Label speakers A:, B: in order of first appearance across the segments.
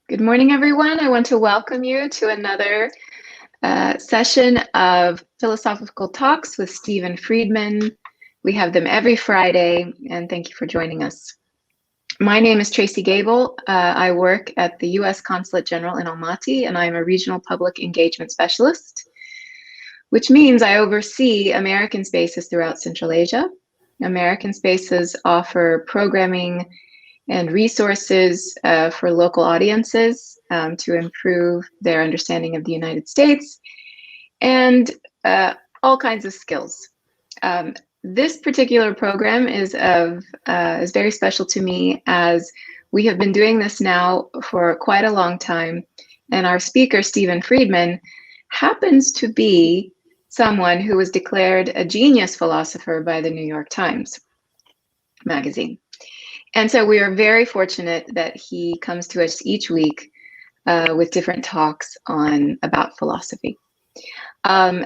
A: Good morning, everyone. I want to welcome you to another session of Philosophical Talks with S.Friedman. We have them every Friday, and thank you for joining us. My name is Tracy Gable. I work at the U.S. Consulate General in Almaty, and I'm a regional public engagement specialist, which means I oversee American spaces throughout Central Asia. American spaces offer programming and resources for local audiences to improve their understanding of the United States, and all kinds of skills. This particular program is very special to me, as we have been doing this now for quite a long time, and our speaker, S.Friedman, happens to be someone who was declared a genius philosopher by the New York Times magazine. And so we are very fortunate that he comes to us each week with different talks about philosophy.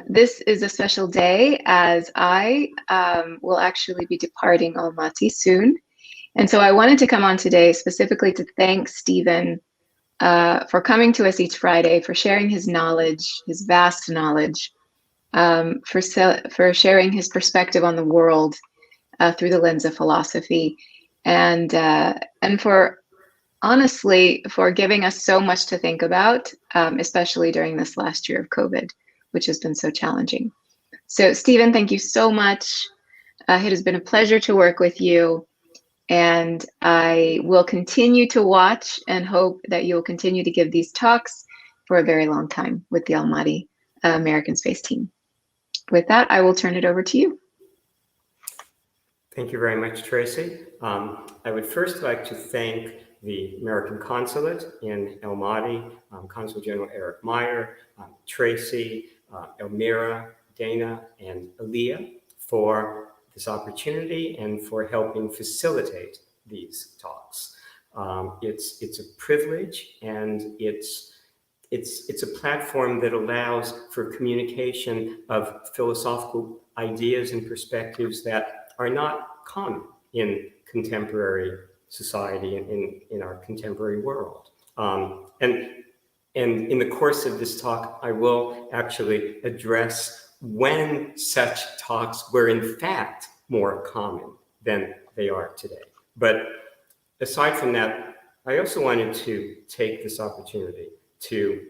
A: This is a special day, as I will actually be departing Almaty soon. And so I wanted to come on today specifically to thank Stephen for coming to us each Friday, for sharing his knowledge, his vast knowledge, for sharing his perspective on the world through the lens of philosophy. And for honestly, for giving us so much to think about, especially during this last year of COVID, which has been so challenging. So Stephen, thank you so much. It has been a pleasure to work with you, and I will continue to watch and hope that you'll continue to give these talks for a very long time with the Almaty American Space Team. With that, I will turn it over to you.
B: Thank you very much, Tracy. I would first like to thank the American Consulate in Almaty, Consul General Eric Meyer, Tracy, Elmira, Dana, and Aaliyah for this opportunity and for helping facilitate these talks. It's a privilege, and it's a platform that allows for communication of philosophical ideas and perspectives that are not common in contemporary society and in our contemporary world. And in the course of this talk, I will actually address when such talks were in fact more common than they are today. But aside from that, I also wanted to take this opportunity to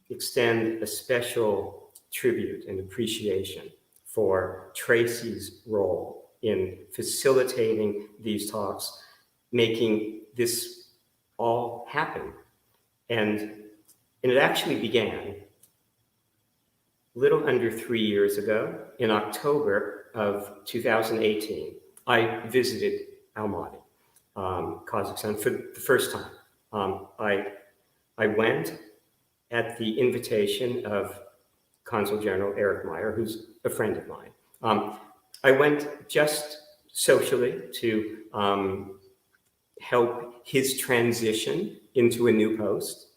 B: extend a special tribute and appreciation for Tracy's role in facilitating these talks, making this all happen. And it actually began a little under 3 years ago. In October of 2018, I visited Almaty, Kazakhstan, for the first time. I went at the invitation of Consul General Eric Meyer, who's a friend of mine. I went just socially to help his transition into a new post,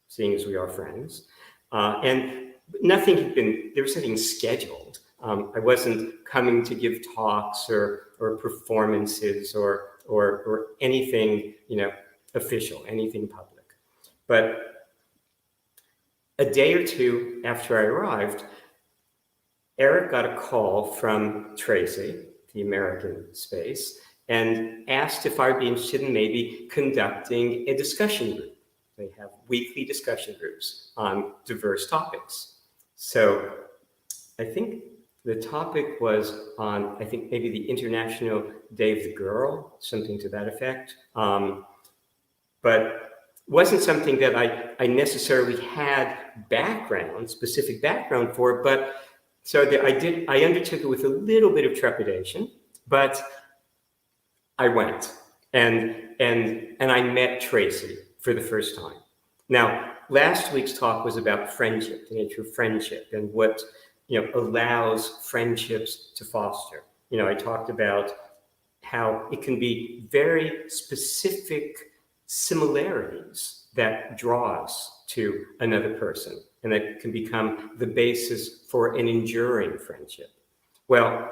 B: seeing as we are friends. And there was nothing scheduled. I wasn't coming to give talks or performances or anything, official, anything public. But a day or two after I arrived, Eric got a call from Tracy, the American Space, and asked if I'd be interested in maybe conducting a discussion group. They have weekly discussion groups on diverse topics. So I think the topic was on, maybe the International Day of the Girl, something to that effect. But wasn't something that I necessarily had specific background for, but so I undertook it with a little bit of trepidation, but I went and I met Tracy for the first time. Now, last week's talk was about friendship, the nature of friendship, and what allows friendships to foster. I talked about how it can be very specific similarities that draw us to another person, and that can become the basis for an enduring friendship. Well,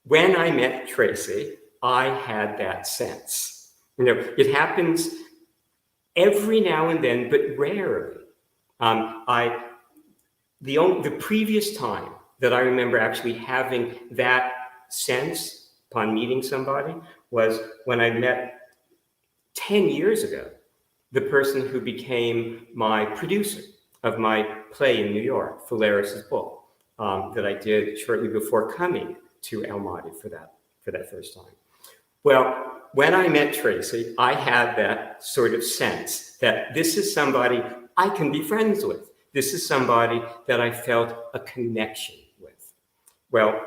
B: when I met Tracy, I had that sense. It happens every now and then, but rarely. The previous time that I remember actually having that sense upon meeting somebody was when I met 10 years ago, the person who became my producer of my play in New York, Phalaris's Bull, that I did shortly before coming to El Mahdi for that first time. Well, when I met Tracy, I had that sort of sense that this is somebody I can be friends with. This is somebody that I felt a connection with. Well,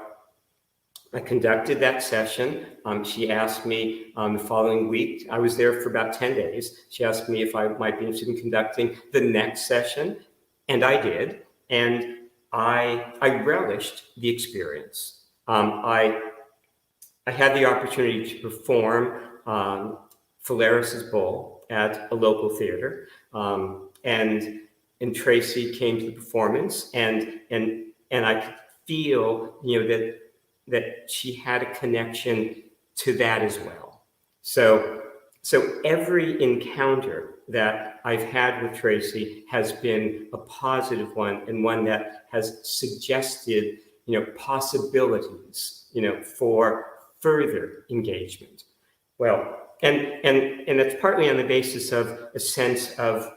B: I conducted that session. She asked me the following week, I was there for about 10 days. She asked me if I might be interested in conducting the next session, and I did. And I relished the experience. I had the opportunity to perform Phalaris's Bull at a local theater, and Tracy came to the performance, and I could feel, that she had a connection to that as well. So every encounter that I've had with Tracy has been a positive one, and one that has suggested, possibilities, for further engagement. Well, and that's partly on the basis of a sense of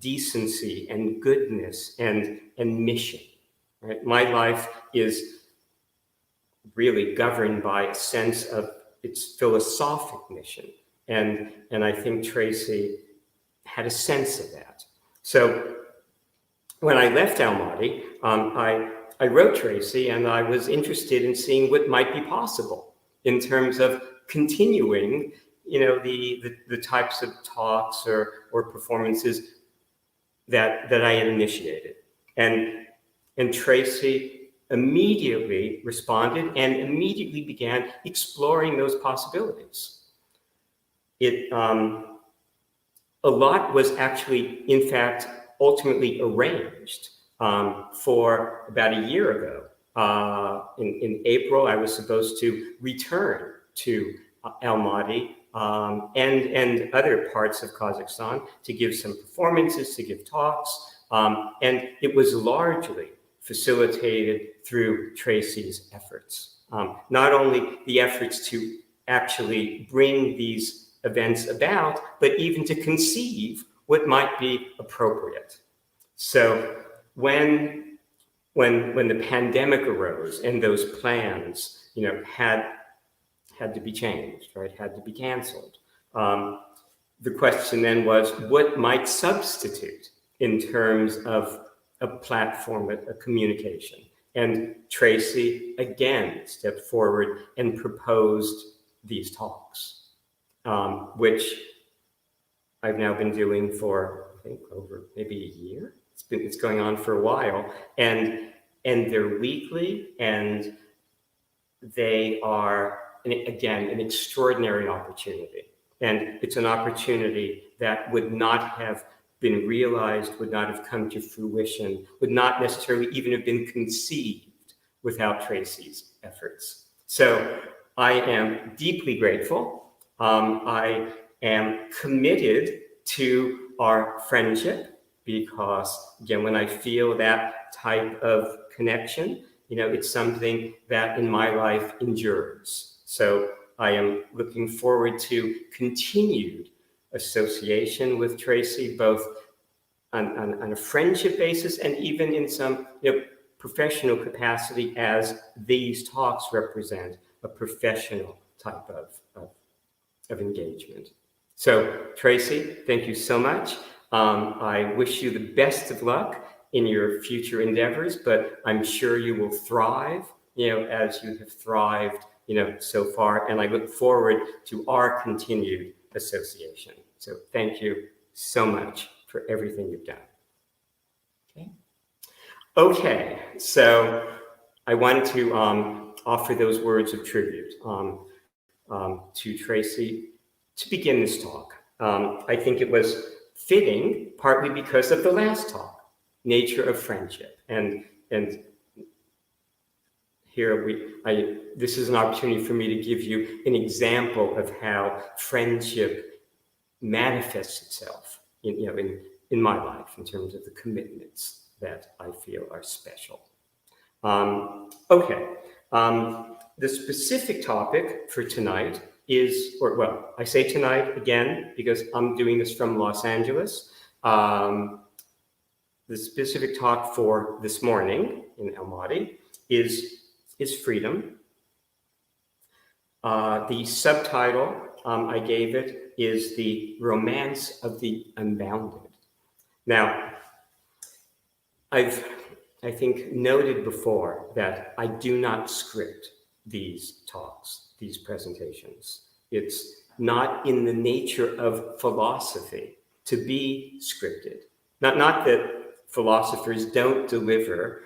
B: decency and goodness and mission. Right? My life is really governed by a sense of its philosophic mission, and I think Tracy had a sense of that. So when I left El Mahdi, I wrote Tracy, and I was interested in seeing what might be possible in terms of continuing, the types of talks or performances that I had initiated. And Tracy immediately responded and immediately began exploring those possibilities. A lot was actually, in fact, ultimately arranged for about a year ago. In April, I was supposed to return to El Mahdi and other parts of Kazakhstan to give some performances, to give talks, and it was largely facilitated through Tracy's efforts. Not only the efforts to actually bring these events about, but even to conceive what might be appropriate. So when the pandemic arose and those plans, had to be changed, right? Had to be canceled. The question then was, what might substitute in terms of a platform, a communication? And Tracy again stepped forward and proposed these talks, which I've now been doing for, I think, over maybe a year. It's going on for a while, and they're weekly, and they are, again, an extraordinary opportunity. And it's an opportunity that would not have been realized, would not have come to fruition, would not necessarily even have been conceived without Tracy's efforts. So I am deeply grateful. I am committed to our friendship because, again, when I feel that type of connection, it's something that in my life endures. So I am looking forward to continued association with Tracy, both on a friendship basis and even in some professional capacity, as these talks represent a professional type of engagement. So Tracy, thank you so much. I wish you the best of luck in your future endeavors, but I'm sure you will thrive, as you have thrived, so far. And I look forward to our continued association. So thank you so much for everything you've done. Okay, so I wanted to offer those words of tribute to Tracy to begin this talk. I think it was fitting, partly because of the last talk, nature of friendship, and here this is an opportunity for me to give you an example of how friendship manifests itself in my life in terms of the commitments that I feel are special. Okay. The specific topic for tonight is, I say tonight again because I'm doing this from Los Angeles. The specific talk for this morning in Almaty is freedom. The subtitle I gave it is The Romance of the Unbounded. Now, I've, I think, noted before that I do not script these talks, these presentations. It's not in the nature of philosophy to be scripted. Not that philosophers don't deliver,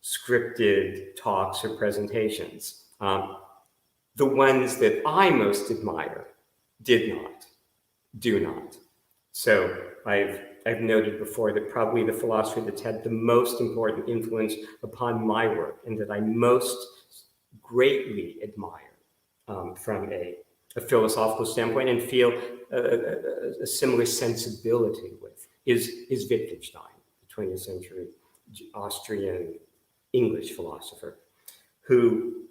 B: scripted talks or presentations. The ones that I most admire do not. So I've noted before that probably the philosopher that's had the most important influence upon my work and that I most greatly admire from a philosophical standpoint and feel a similar sensibility with is Wittgenstein, the 20th century Austrian English philosopher, who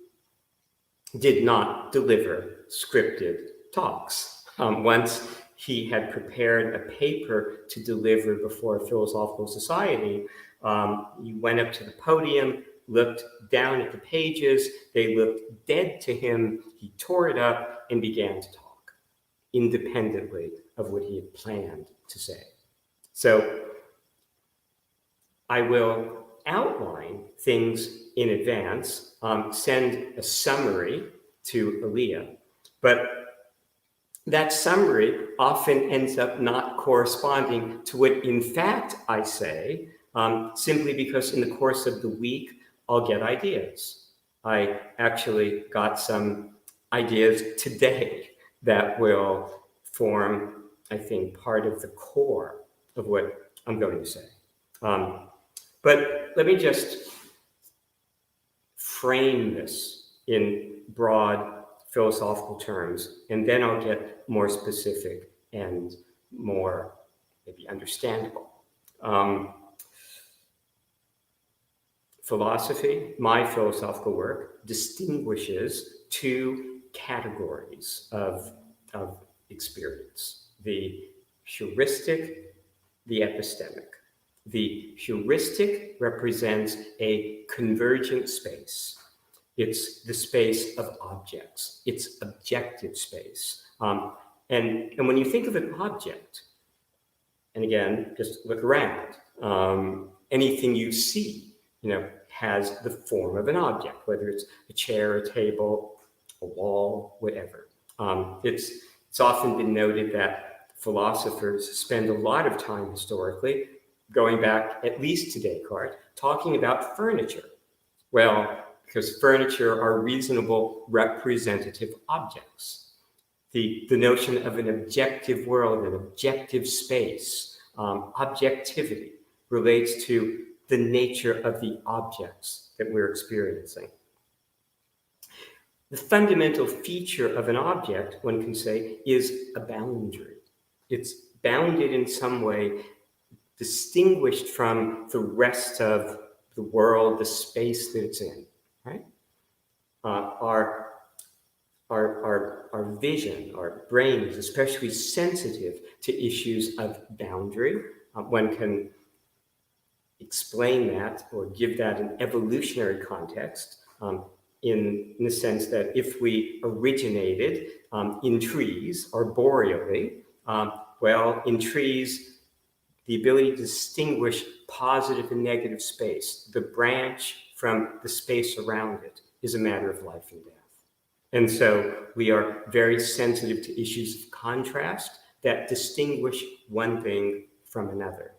B: did not deliver scripted talks. Once he had prepared a paper to deliver before a philosophical society, he went up to the podium, looked down at the pages, they looked dead to him, he tore it up and began to talk, independently of what he had planned to say. So I will outline things in advance, send a summary to Aaliyah, but that summary often ends up not corresponding to what in fact I say, simply because in the course of the week, I'll get ideas. I actually got some ideas today that will form, I think, part of the core of what I'm going to say. But let me just frame this in broad philosophical terms, and then I'll get more specific and more maybe understandable. Philosophy, my philosophical work, distinguishes two categories of experience: the heuristic, the epistemic. The heuristic represents a convergent space. It's the space of objects. It's objective space. And when you think of an object, and again, just look around, anything you see, has the form of an object, whether it's a chair, a table, a wall, whatever. It's often been noted that philosophers spend a lot of time historically, going back at least to Descartes, talking about furniture. Well, because furniture are reasonable representative objects. The notion of an objective world, an objective space, objectivity relates to the nature of the objects that we're experiencing. The fundamental feature of an object, one can say, is a boundary. It's bounded in some way, distinguished from the rest of the world, the space that it's in, right? Our vision, our brain is especially sensitive to issues of boundary. One can explain that or give that an evolutionary context in the sense that if we originated in trees arboreally, in trees, the ability to distinguish positive and negative space, the branch from the space around it, is a matter of life and death. And so we are very sensitive to issues of contrast that distinguish one thing from another.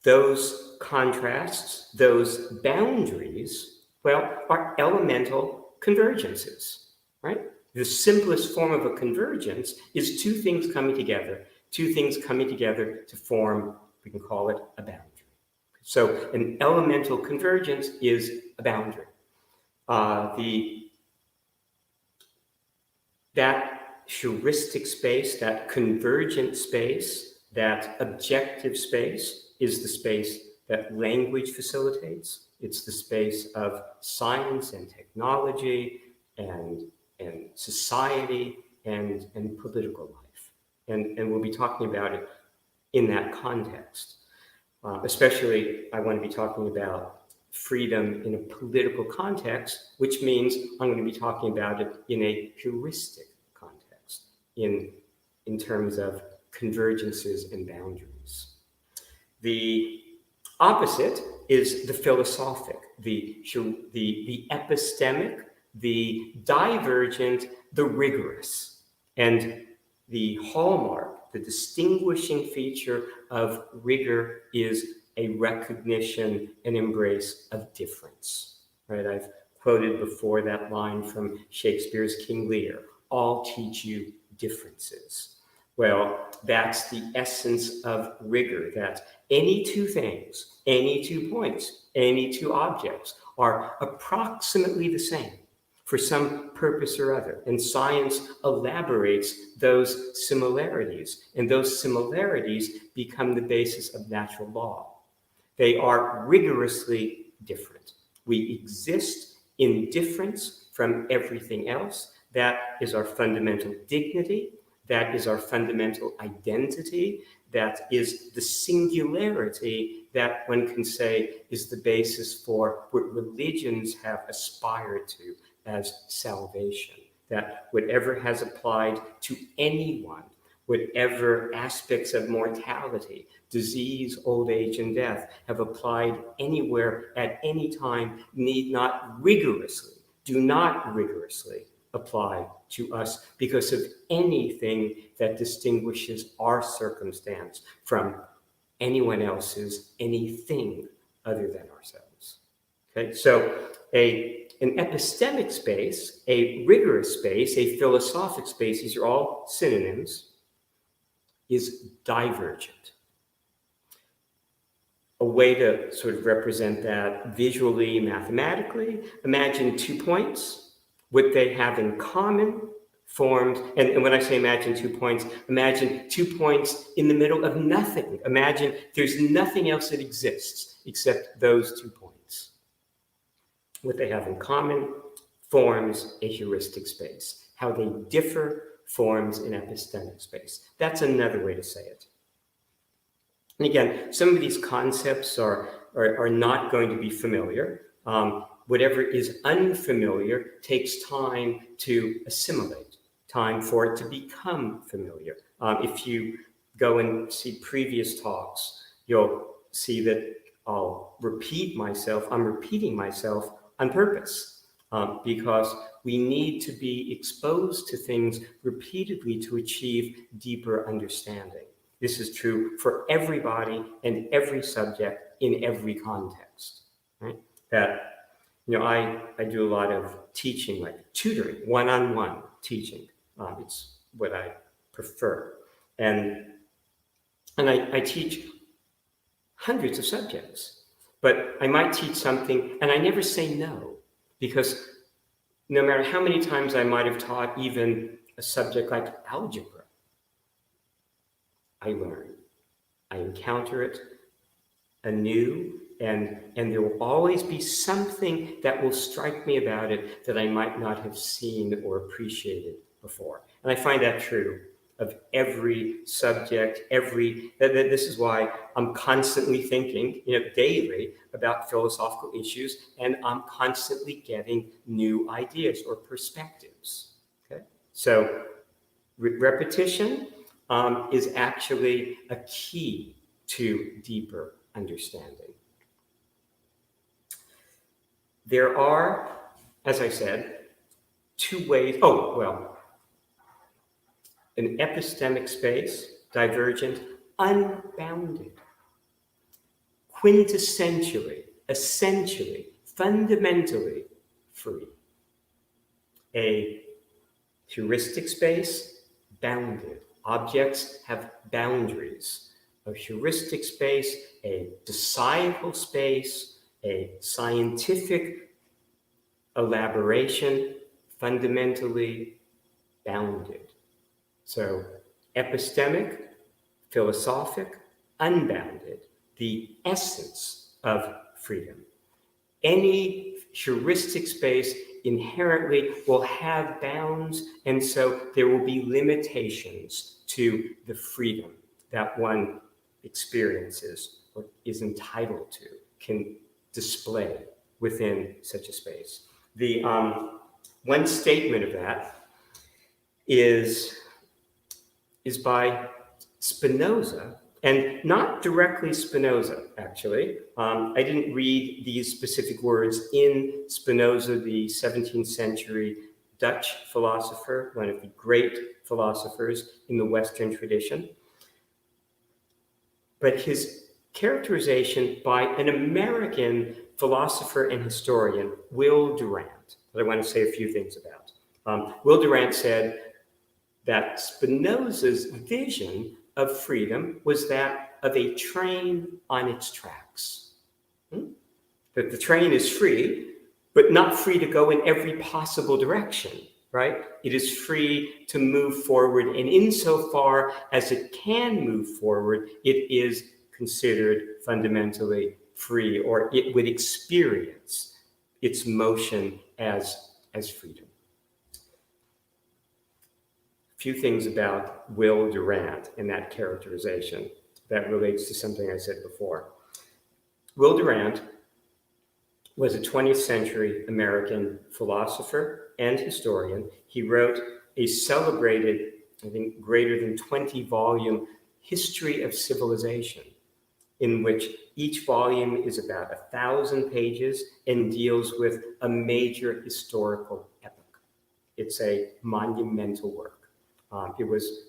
B: Those contrasts, those boundaries, are elemental convergences, right? The simplest form of a convergence is two things coming together to form, we can call it a boundary. So an elemental convergence is a boundary. That heuristic space, that convergent space, that objective space is the space that language facilitates. It's the space of science and technology and society and political life. And we'll be talking about it in that context. Especially, I want to be talking about freedom in a political context, which means I'm going to be talking about it in a heuristic context, in terms of convergences and boundaries. The opposite is the philosophic, the epistemic, the divergent, the rigorous. And the hallmark, the distinguishing feature of rigor is a recognition and embrace of difference, right? I've quoted before that line from Shakespeare's King Lear, all teach you differences. Well, that's the essence of rigor, that any two things, any 2 points, any two objects are approximately the same for some purpose or other. And science elaborates those similarities, and those similarities become the basis of natural law. They are rigorously different. We exist in difference from everything else. That is our fundamental dignity. That is our fundamental identity. That is the singularity that one can say is the basis for what religions have aspired to as salvation. That whatever has applied to anyone, whatever aspects of mortality, disease, old age, and death have applied anywhere at any time need not rigorously, do not rigorously apply to us because of anything that distinguishes our circumstance from anyone else's anything other than ourselves. Okay, so an epistemic space, a rigorous space, a philosophic space, these are all synonyms, is divergent. A way to sort of represent that visually, mathematically, imagine 2 points. What they have in common formed, and when I say imagine 2 points, imagine 2 points in the middle of nothing. Imagine there's nothing else that exists except those 2 points. What they have in common forms a heuristic space. How they differ forms an epistemic space. That's another way to say it. And again, some of these concepts are not going to be familiar. Whatever is unfamiliar takes time to assimilate, time for it to become familiar. If you go and see previous talks, you'll see that I'll repeat myself. I'm repeating myself on purpose because we need to be exposed to things repeatedly to achieve deeper understanding. This is true for everybody and every subject in every context, right? That, I do a lot of teaching, like tutoring, one-on-one teaching. It's what I prefer. And I teach hundreds of subjects, but I might teach something and I never say no, because no matter how many times I might have taught even a subject like algebra, I learn. I encounter it anew, and there will always be something that will strike me about it that I might not have seen or appreciated before. And I find that true of every subject, this is why I'm constantly thinking, daily about philosophical issues, and I'm constantly getting new ideas or perspectives, okay? So repetition is actually a key to deeper understanding. There are, as I said, 2 ways. An epistemic space, divergent, unbounded, quintessentially, essentially, fundamentally free. A heuristic space, bounded. Objects have boundaries. A heuristic space, a societal space, a scientific elaboration, fundamentally bounded. So epistemic, philosophic, unbounded, the essence of freedom. Any heuristic space inherently will have bounds, and so there will be limitations to the freedom that one experiences or is entitled to, can display within such a space. The one statement of that is by Spinoza, and not directly Spinoza, actually. I didn't read these specific words in Spinoza, the 17th century Dutch philosopher, one of the great philosophers in the Western tradition. But his characterization by an American philosopher and historian, Will Durant, that I want to say a few things about. Will Durant said that Spinoza's vision of freedom was that of a train on its tracks. That the train is free, but not free to go in every possible direction, right? It is free to move forward, and insofar as it can move forward, it is considered fundamentally free, or it would experience its motion as freedom. Few things about Will Durant and that characterization that relates to something I said before. Will Durant was a 20th century American philosopher and historian. He wrote a celebrated, I think, greater than 20-volume history of civilization, in which each volume is about 1,000 pages and deals with a major historical epoch. It's a monumental work. It was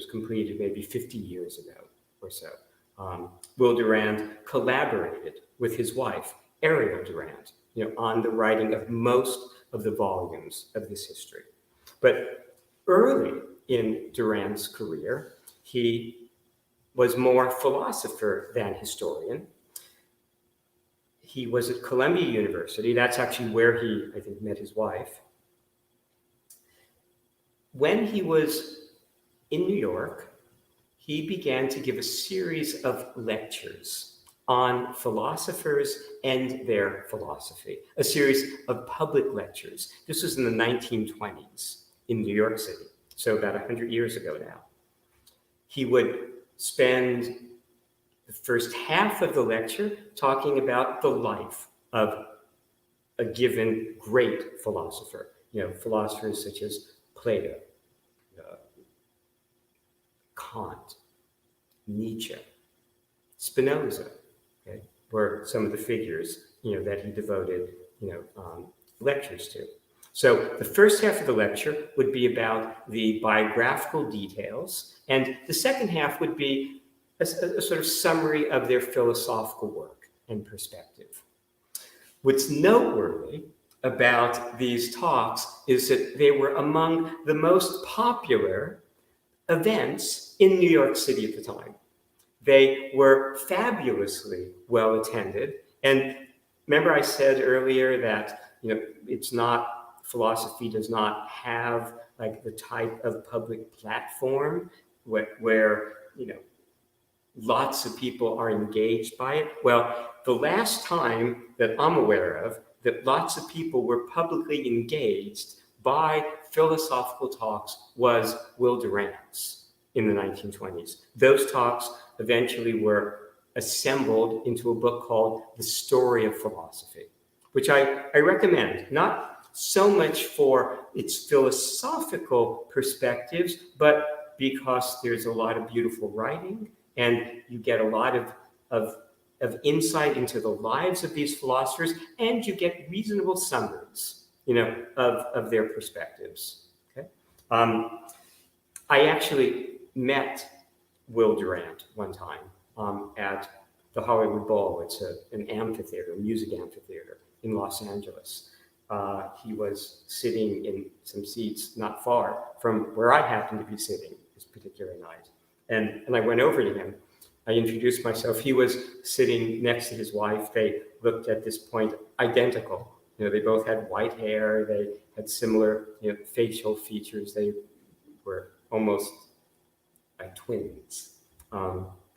B: completed maybe 50 years ago or so. Will Durant collaborated with his wife, Ariel Durant, on the writing of most of the volumes of this history. But early in Durant's career, he was more philosopher than historian. He was at Columbia University. That's actually where he, I think, met his wife. When he was in New York, he began to give a series of lectures on philosophers and their philosophy, a series of public lectures. This was in the 1920s in New York City, so about 100 years ago now. He would spend the first half of the lecture talking about the life of a given great philosopher, philosophers such as Plato, Kant, Nietzsche, Spinoza, were some of the figures, that he devoted, lectures to. So the first half of the lecture would be about the biographical details, and the second half would be a sort of summary of their philosophical work and perspective. What's noteworthy about these talks is that they were among the most popular events in New York City at the time. They were fabulously well attended. And remember I said earlier that, philosophy does not have like the type of public platform where lots of people are engaged by it. Well, the last time that I'm aware of that lots of people were publicly engaged by philosophical talks was Will Durant's in the 1920s. Those talks eventually were assembled into a book called The Story of Philosophy, which I recommend, not so much for its philosophical perspectives, but because there's a lot of beautiful writing and you get a lot of insight into the lives of these philosophers, and you get reasonable summaries, of their perspectives. Okay, I actually met Will Durant one time at the Hollywood Bowl. It's an amphitheater, a music amphitheater in Los Angeles. He was sitting in some seats not far from where I happened to be sitting this particular night. And I went over to him. I introduced myself. He was sitting next to his wife. They looked at this point identical. They both had white hair. They had similar, facial features. They were almost like twins.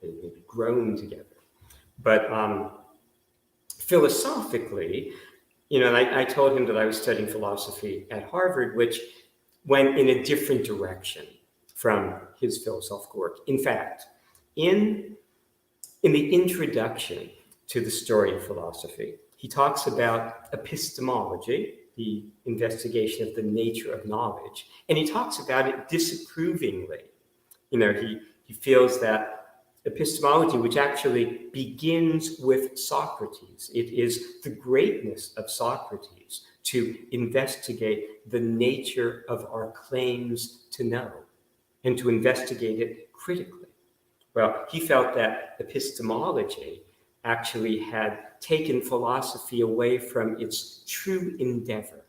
B: They'd grown together. But philosophically, and I told him that I was studying philosophy at Harvard, which went in a different direction from his philosophical work. In fact, in the introduction to the story of philosophy, he talks about epistemology, the investigation of the nature of knowledge, and he talks about it disapprovingly. He feels that epistemology, which actually begins with Socrates, it is the greatness of Socrates to investigate the nature of our claims to know and to investigate it critically. Well, he felt that epistemology actually had taken philosophy away from its true endeavor,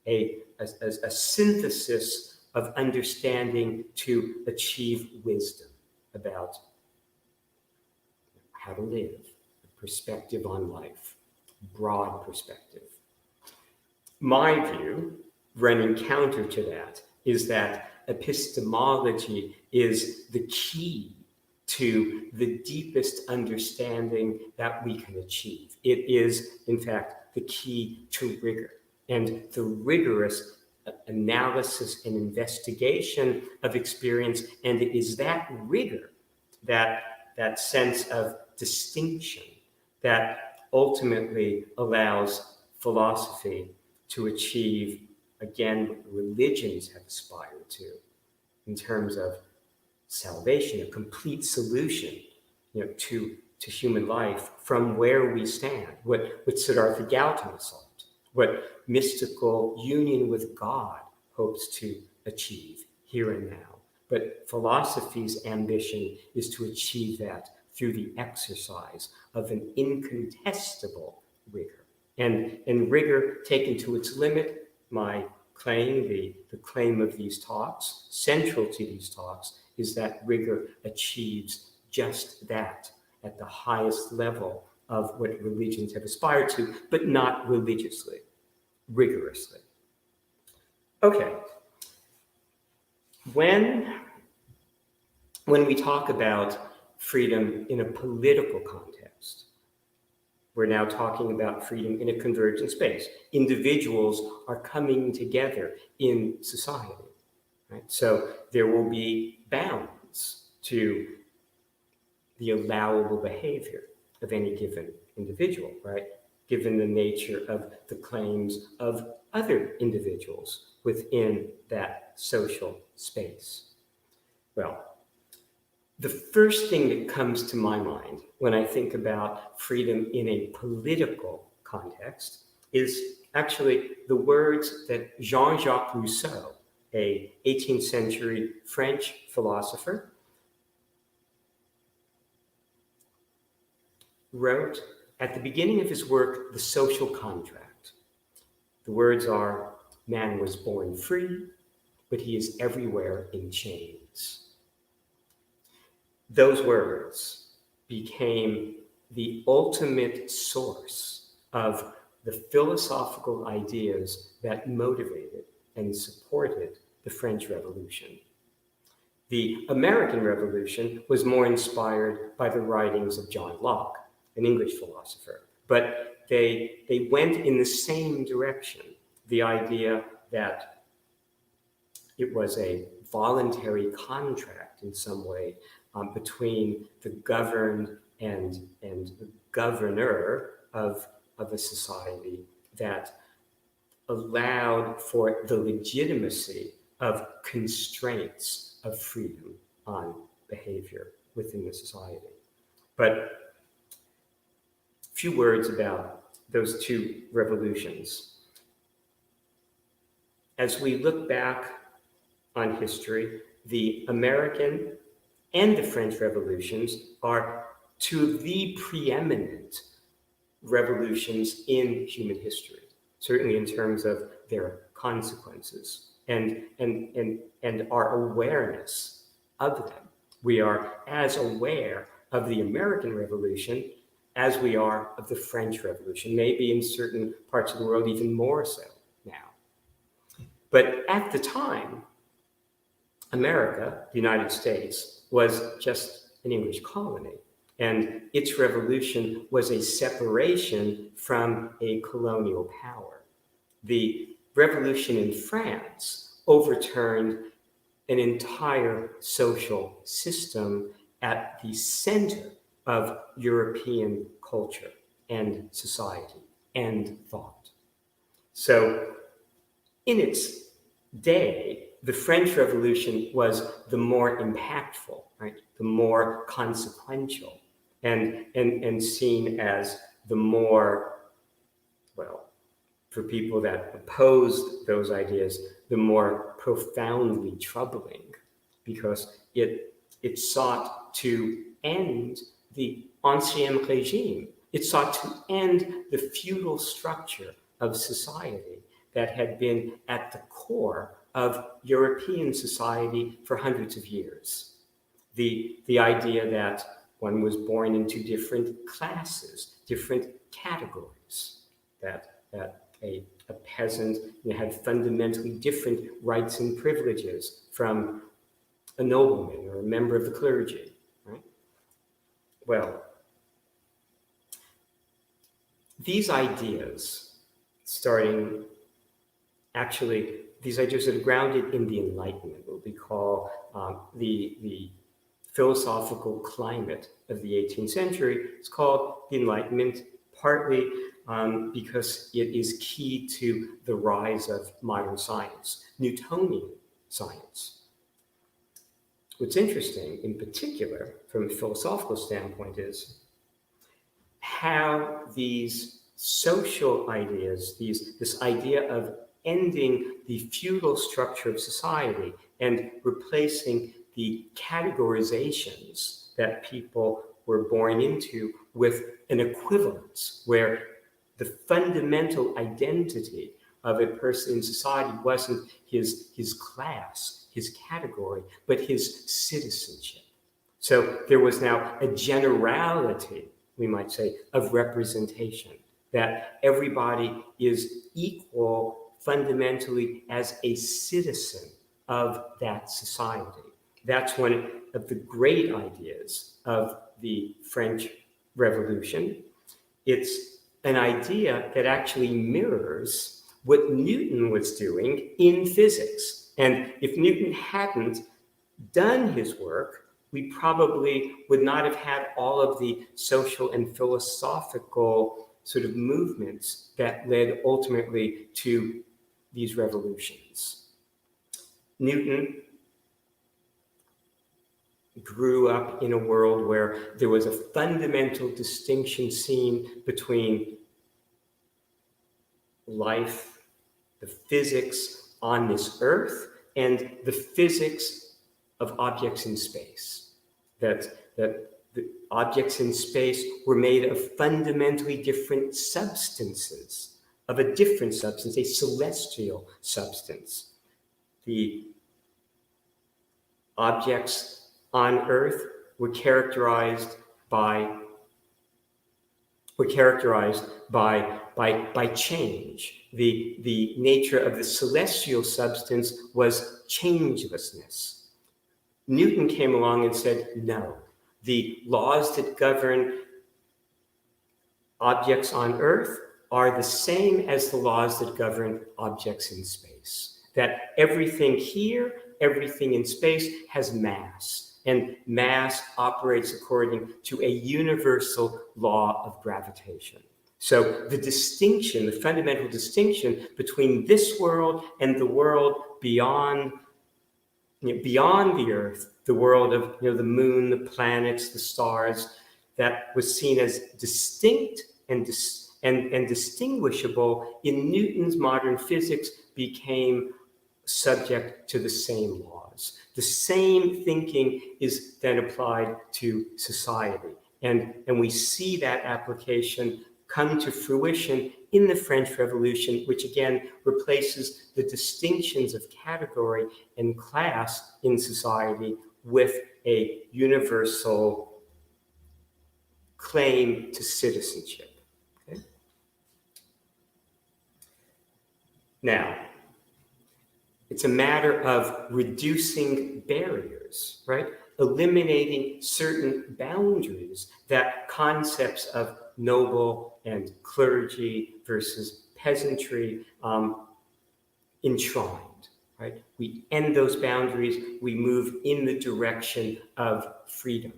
B: a synthesis of understanding to achieve wisdom about how to live, a perspective on life, broad perspective. My view, running counter to that, is that epistemology is the key to the deepest understanding that we can achieve. It is, in fact, the key to rigor and the rigorous analysis and investigation of experience. And it is that rigor, that sense of distinction, that ultimately allows philosophy to achieve, again, what religions have aspired to in terms of salvation, a complete solution, to human life from where we stand, what Siddhartha Gautama sought, what mystical union with God hopes to achieve here and now. But philosophy's ambition is to achieve that through the exercise of an incontestable rigor. And rigor taken to its limit, my claim, the claim of these talks, central to these talks, is that rigor achieves just that at the highest level of what religions have aspired to, but not religiously, rigorously. Okay. When we talk about freedom in a political context, we're now talking about freedom in a convergent space. Individuals are coming together in society, right? So there will be bounds to the allowable behavior of any given individual, right? Given the nature of the claims of other individuals within that social space. Well, the first thing that comes to my mind when I think about freedom in a political context is actually the words that Jean-Jacques Rousseau, a 18th century French philosopher, wrote at the beginning of his work, The Social Contract. The words are, "Man was born free, but he is everywhere in chains." Those words became the ultimate source of the philosophical ideas that motivated and supported the French Revolution. The American Revolution was more inspired by the writings of John Locke, an English philosopher, but they went in the same direction. The idea that it was a voluntary contract in some way between the governed and the governor of a society that allowed for the legitimacy of constraints of freedom on behavior within the society. But a few words about those two revolutions. As we look back on history, the American and the French revolutions are two of the preeminent revolutions in human history, certainly in terms of their consequences and our awareness of them. We are as aware of the American Revolution as we are of the French Revolution, maybe in certain parts of the world even more so now. But at the time, America, the United States, was just an English colony. And its revolution was a separation from a colonial power. The revolution in France overturned an entire social system at the center of European culture and society and thought. So in its day, the French Revolution was the more impactful, right? The more consequential, and seen as the more, well, for people that opposed those ideas, the more profoundly troubling, because it sought to end the Ancien Régime. It sought to end the feudal structure of society that had been at the core of European society for hundreds of years. The idea that one was born into different classes, different categories, that a peasant had fundamentally different rights and privileges from a nobleman or a member of the clergy, right? Well, these ideas, these ideas are grounded in the Enlightenment, what we call the philosophical climate of the 18th century. It's called the Enlightenment, partly because it is key to the rise of modern science, Newtonian science. What's interesting, in particular, from a philosophical standpoint, is how these social ideas, this idea of ending the feudal structure of society and replacing the categorizations that people were born into with an equivalence where the fundamental identity of a person in society wasn't his class, his category, but his citizenship. So there was now a generality, we might say, of representation, that everybody is equal fundamentally as a citizen of that society. That's one of the great ideas of the French Revolution. It's an idea that actually mirrors what Newton was doing in physics. And if Newton hadn't done his work, we probably would not have had all of the social and philosophical sort of movements that led ultimately to these revolutions. Newton grew up in a world where there was a fundamental distinction seen between life, the physics on this earth, and the physics of objects in space. That the objects in space were made of fundamentally different substances, of a different substance, a celestial substance. The objects on Earth were characterized by change. The nature of the celestial substance was changelessness. Newton came along and said, no, the laws that govern objects on Earth are the same as the laws that govern objects in space. That everything here, everything in space has mass, and mass operates according to a universal law of gravitation. So the distinction, the fundamental distinction between this world and the world beyond the Earth, the world of the moon, the planets, the stars, that was seen as distinct and distinguishable in Newton's modern physics, became subject to the same laws. The same thinking is then applied to society. And we see that application come to fruition in the French Revolution, which again replaces the distinctions of category and class in society with a universal claim to citizenship. Okay? Now, It's a matter of reducing barriers, right? Eliminating certain boundaries that concepts of noble and clergy versus peasantry enshrined, right? We end those boundaries, we move in the direction of freedom,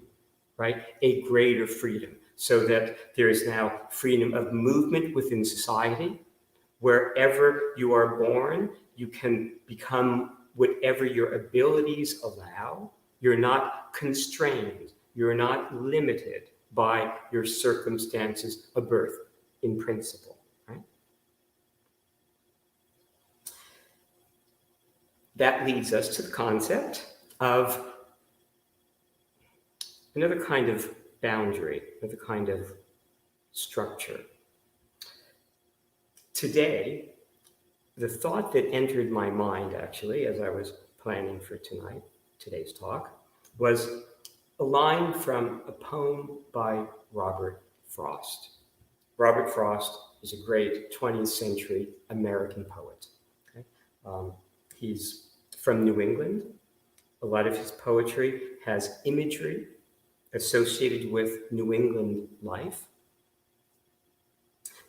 B: right? A greater freedom, so that there is now freedom of movement within society. Wherever you are born, you can become whatever your abilities allow. You're not constrained. You're not limited by your circumstances of birth, in principle, right? That leads us to the concept of another kind of boundary, another kind of structure. Today, the thought that entered my mind, actually, as I was planning for today's talk, was a line from a poem by Robert Frost. Robert Frost is a great 20th century American poet. Okay? He's from New England. A lot of his poetry has imagery associated with New England life.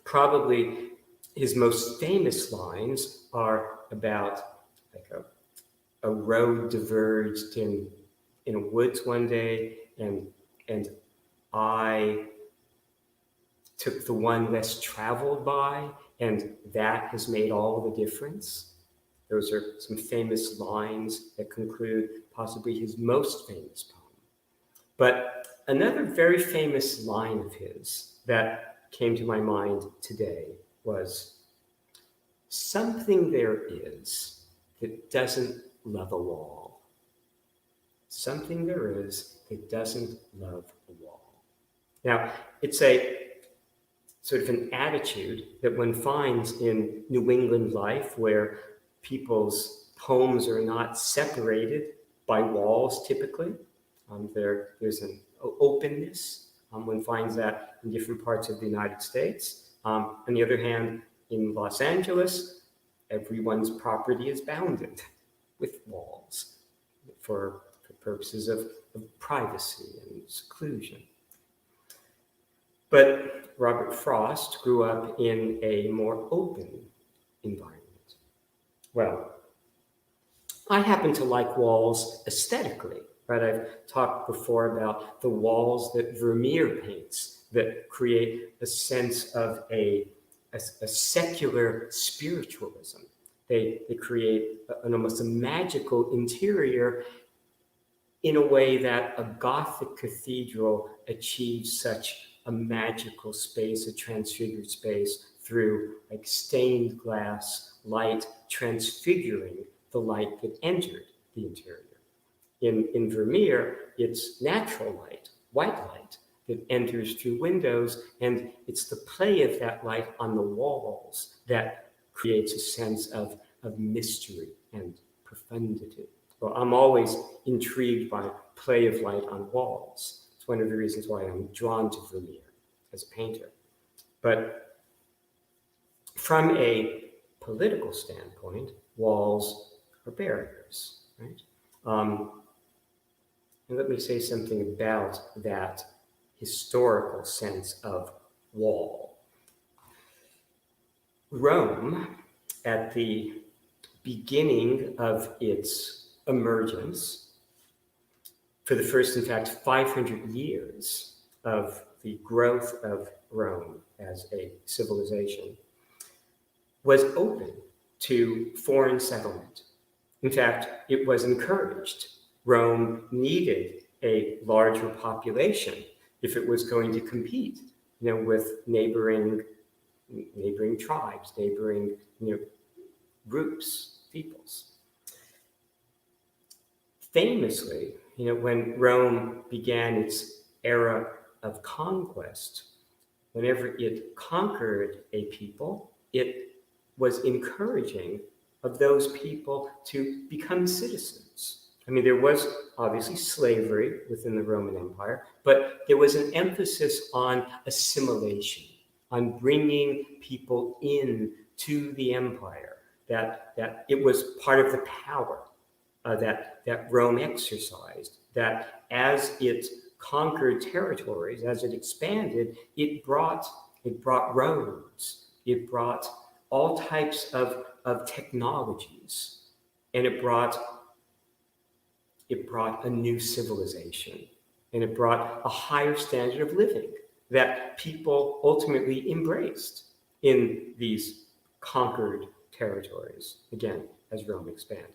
B: Probably his most famous lines are about like a road diverged in a woods one day, and I took the one less traveled by, and that has made all the difference. Those are some famous lines that conclude possibly his most famous poem. But another very famous line of his that came to my mind today was, "Something there is that doesn't love a wall. Something there is that doesn't love a wall." Now, it's a sort of an attitude that one finds in New England life, where people's homes are not separated by walls typically. There's an openness. One finds that in different parts of the United States. On the other hand, in Los Angeles, everyone's property is bounded with walls for purposes of privacy and seclusion. But Robert Frost grew up in a more open environment. Well, I happen to like walls aesthetically, right? I've talked before about the walls that Vermeer paints that create a sense of a secular spiritualism. They create an almost a magical interior in a way that a Gothic cathedral achieves such a magical space, a transfigured space, through like stained glass light transfiguring the light that entered the interior. In Vermeer, it's natural light, white light, that enters through windows, and it's the play of that light on the walls that creates a sense of mystery and profundity. Well, I'm always intrigued by play of light on walls. It's one of the reasons why I'm drawn to Vermeer as a painter. But from a political standpoint, walls are barriers, right? And let me say something about that historical sense of wall. Rome, at the beginning of its emergence, for the first, in fact, 500 years of the growth of Rome as a civilization, was open to foreign settlement. In fact, it was encouraged. Rome needed a larger population if it was going to compete, with neighboring tribes, neighboring, groups, peoples. Famously, when Rome began its era of conquest, whenever it conquered a people, it was encouraging of those people to become citizens. I mean, there was obviously slavery within the Roman Empire, but there was an emphasis on assimilation, on bringing people in to the empire, that it was part of the power that Rome exercised, that as it conquered territories, as it expanded, it brought roads, it brought all types of technologies, and it brought a new civilization, and it brought a higher standard of living that people ultimately embraced in these conquered territories, again, as Rome expanded.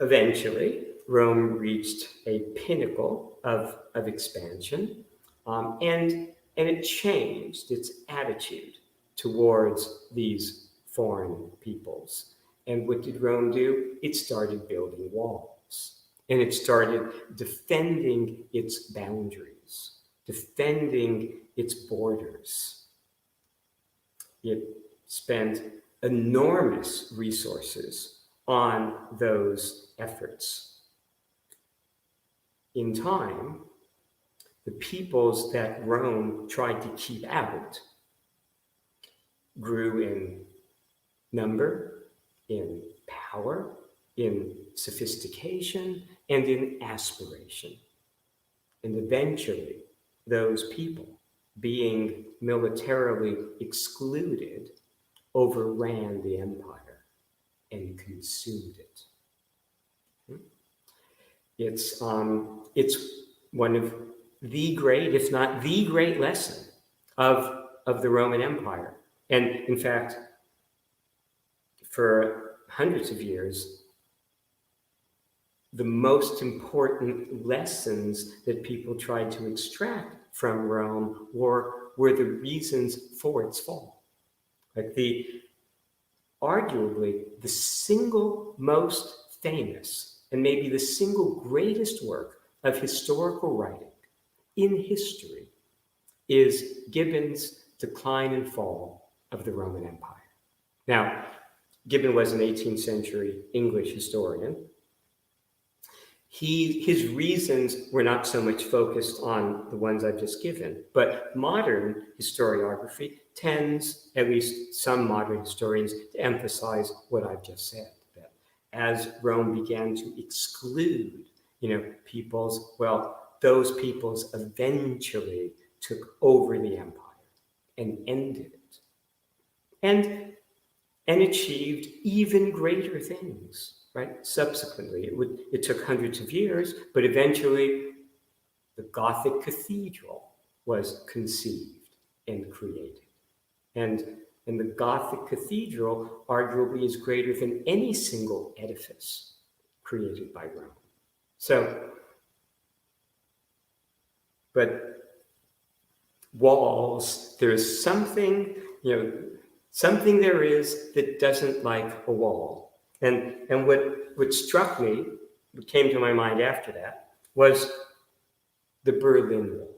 B: Eventually, Rome reached a pinnacle of expansion, and it changed its attitude towards these foreign peoples. And what did Rome do? It started building walls, and it started defending its boundaries, defending its borders. It spent enormous resources on those efforts. In time, the peoples that Rome tried to keep out grew in number, in power, in sophistication, and in aspiration. And eventually, those people, being militarily excluded, overran the empire and consumed it. It's one of the great, if not the great lesson of the Roman Empire. And in fact, for hundreds of years, the most important lessons that people tried to extract from Rome were the reasons for its fall. Like arguably the single most famous and maybe the single greatest work of historical writing in history is Gibbon's Decline and Fall of the Roman Empire. Now, Gibbon was an 18th century English historian. His reasons were not so much focused on the ones I've just given, but modern historiography tends, at least some modern historians, to emphasize what I've just said, that as Rome began to exclude, peoples, well, those peoples eventually took over the empire and ended it, and achieved even greater things. Right? Subsequently, it took hundreds of years, but eventually the Gothic cathedral was conceived and created. And the Gothic cathedral arguably is greater than any single edifice created by Rome. So, but walls, there's something there is that doesn't like a wall. And what struck me, what came to my mind after that, was the Berlin Wall.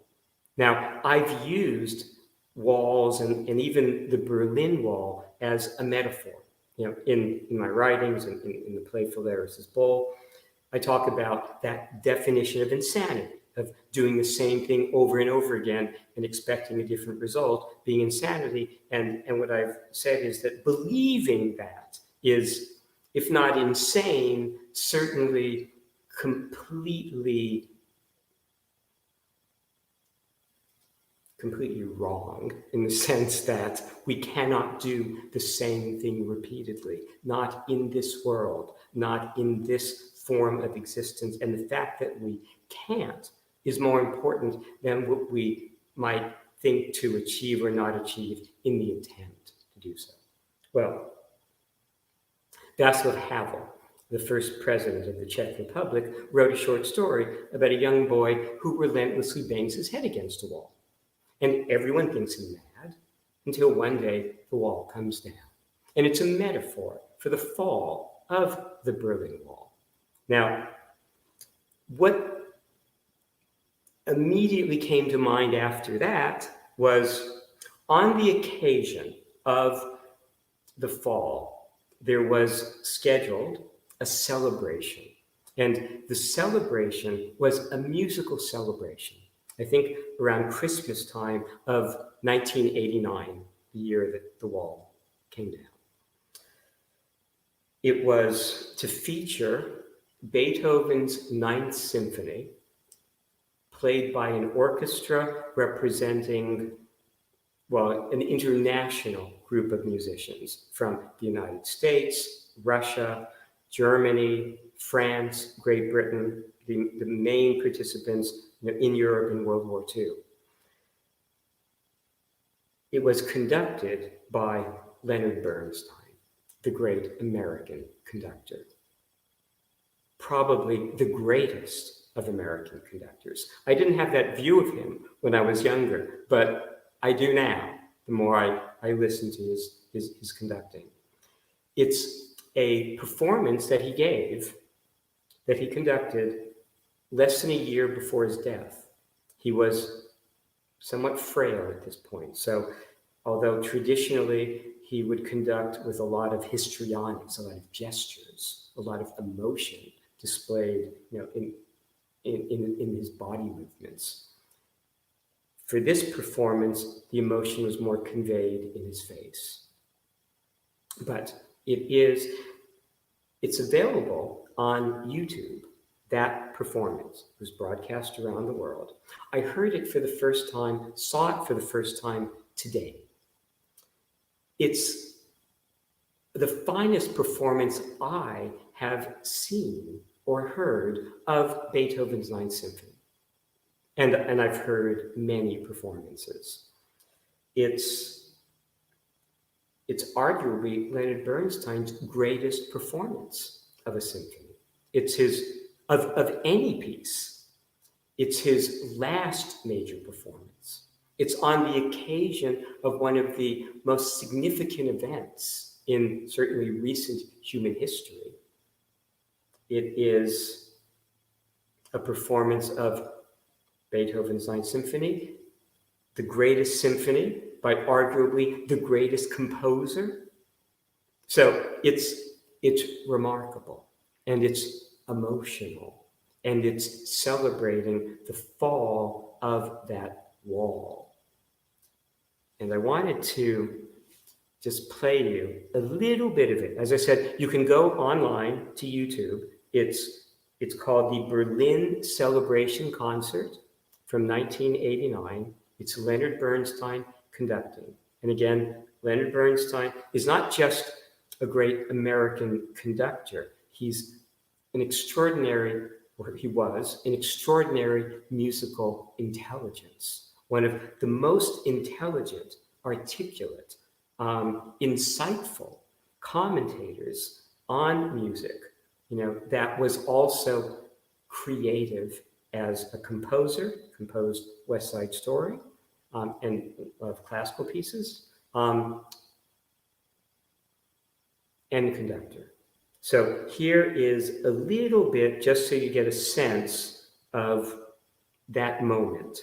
B: Now, I've used walls and even the Berlin Wall as a metaphor. In my writings and in the play Phalaris's Bull, I talk about that definition of insanity, of doing the same thing over and over again and expecting a different result, being insanity. And what I've said is that believing that is, if not insane, certainly completely wrong, in the sense that we cannot do the same thing repeatedly, not in this world, not in this form of existence. And the fact that we can't is more important than what we might think to achieve or not achieve in the attempt to do so. Well, Václav Havel, the first president of the Czech Republic, wrote a short story about a young boy who relentlessly bangs his head against a wall. And everyone thinks him mad until one day the wall comes down. And it's a metaphor for the fall of the Berlin Wall. Now, what immediately came to mind after that was, on the occasion of the fall, there was scheduled a celebration. And the celebration was a musical celebration. I think around Christmas time of 1989, the year that the wall came down. It was to feature Beethoven's Ninth Symphony, played by an orchestra representing, well, an international group of musicians from the United States, Russia, Germany, France, Great Britain, the main participants in Europe in World War II. It was conducted by Leonard Bernstein, the great American conductor. Probably the greatest of American conductors. I didn't have that view of him when I was younger, but I do now, the more I listen to his conducting. It's a performance that he gave, that he conducted less than a year before his death. He was somewhat frail at this point. So although traditionally he would conduct with a lot of histrionics, a lot of gestures, a lot of emotion displayed, in his body movements. For this performance, the emotion was more conveyed in his face. But it's available on YouTube. That performance was broadcast around the world. I heard it for the first time, saw it for the first time today. It's the finest performance I have seen or heard of Beethoven's Ninth Symphony. And I've heard many performances. It's arguably Leonard Bernstein's greatest performance of a symphony. It's of any piece. It's his last major performance. It's on the occasion of one of the most significant events in certainly recent human history. It is a performance of Beethoven's Ninth Symphony, the greatest symphony by arguably the greatest composer. So it's remarkable, and it's emotional, and it's celebrating the fall of that wall. And I wanted to just play you a little bit of it. As I said, you can go online to YouTube. It's called the Berlin Celebration Concert from 1989. It's Leonard Bernstein conducting. And again, Leonard Bernstein is not just a great American conductor. He's he was an extraordinary musical intelligence. One of the most intelligent, articulate, insightful commentators on music, that was also creative as a composer, composed West Side Story, and a lot of classical pieces, and conductor. So here is a little bit, just so you get a sense of that moment.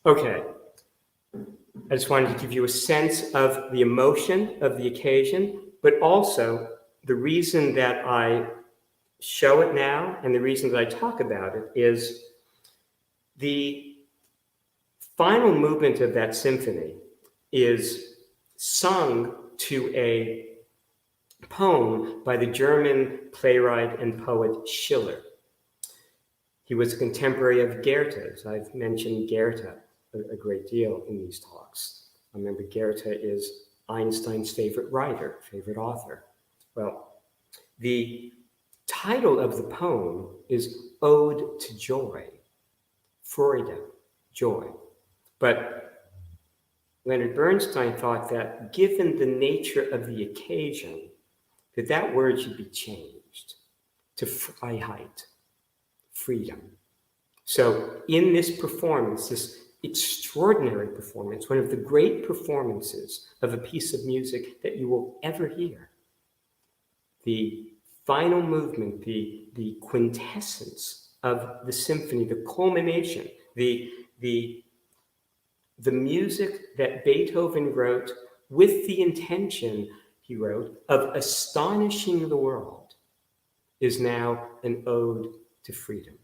B: Okay, I just wanted to give you a sense of the emotion of the occasion, but also the reason that I show it now and the reason that I talk about it is the final movement of that symphony is sung to a poem by the German playwright and poet Schiller. He was a contemporary of Goethe's. I've mentioned Goethe a great deal in these talks. I remember Goethe is Einstein's favorite writer, favorite author. Well, the title of the poem is Ode to Joy, Freude, joy. But Leonard Bernstein thought that given the nature of the occasion, that word should be changed to Freiheit, freedom. So in this performance, this extraordinary performance, one of the great performances of a piece of music that you will ever hear, the final movement, the quintessence of the symphony, the culmination, the music that Beethoven wrote with the intention, he wrote, of astonishing the world, is now an ode to freedom,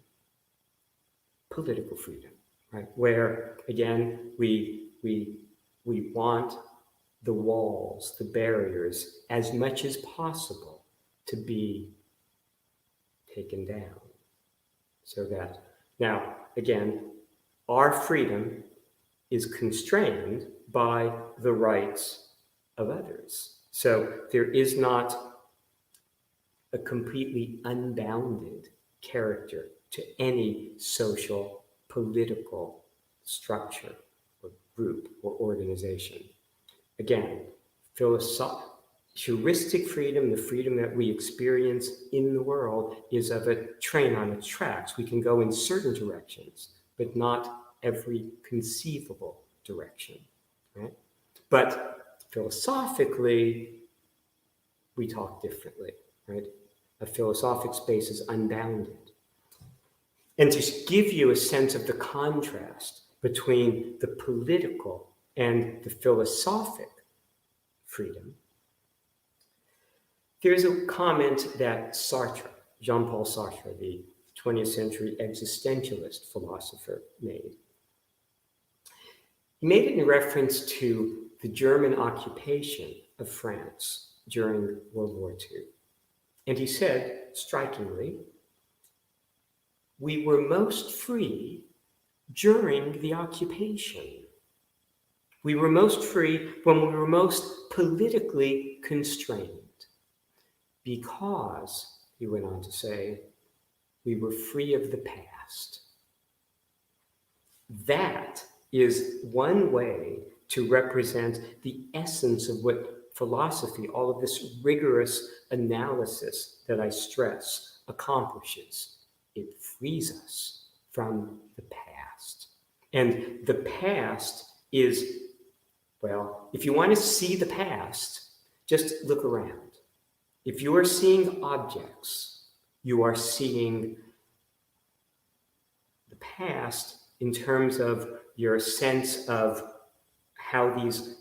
B: political freedom, right? Where, again, we want the walls, the barriers, as much as possible to be taken down. So that, now, again, our freedom is constrained by the rights of others. So there is not a completely unbounded character to any social, political structure or group or organization. Again, heuristic freedom, the freedom that we experience in the world, is of a train on its tracks. We can go in certain directions, but not every conceivable direction, right? But philosophically, we talk differently, right? A philosophic space is unbounded. And to give you a sense of the contrast between the political and the philosophic freedom, there's a comment that Sartre, Jean-Paul Sartre, the 20th century existentialist philosopher, made. He made it in reference to the German occupation of France during World War II. And he said, strikingly, we were most free during the occupation. We were most free when we were most politically constrained. Because, he went on to say, we were free of the past. That is one way to represent the essence of what philosophy, all of this rigorous analysis that I stress, accomplishes. It frees us from the past. And the past is, well, if you want to see the past, just look around. If you are seeing objects, you are seeing the past in terms of your sense of how these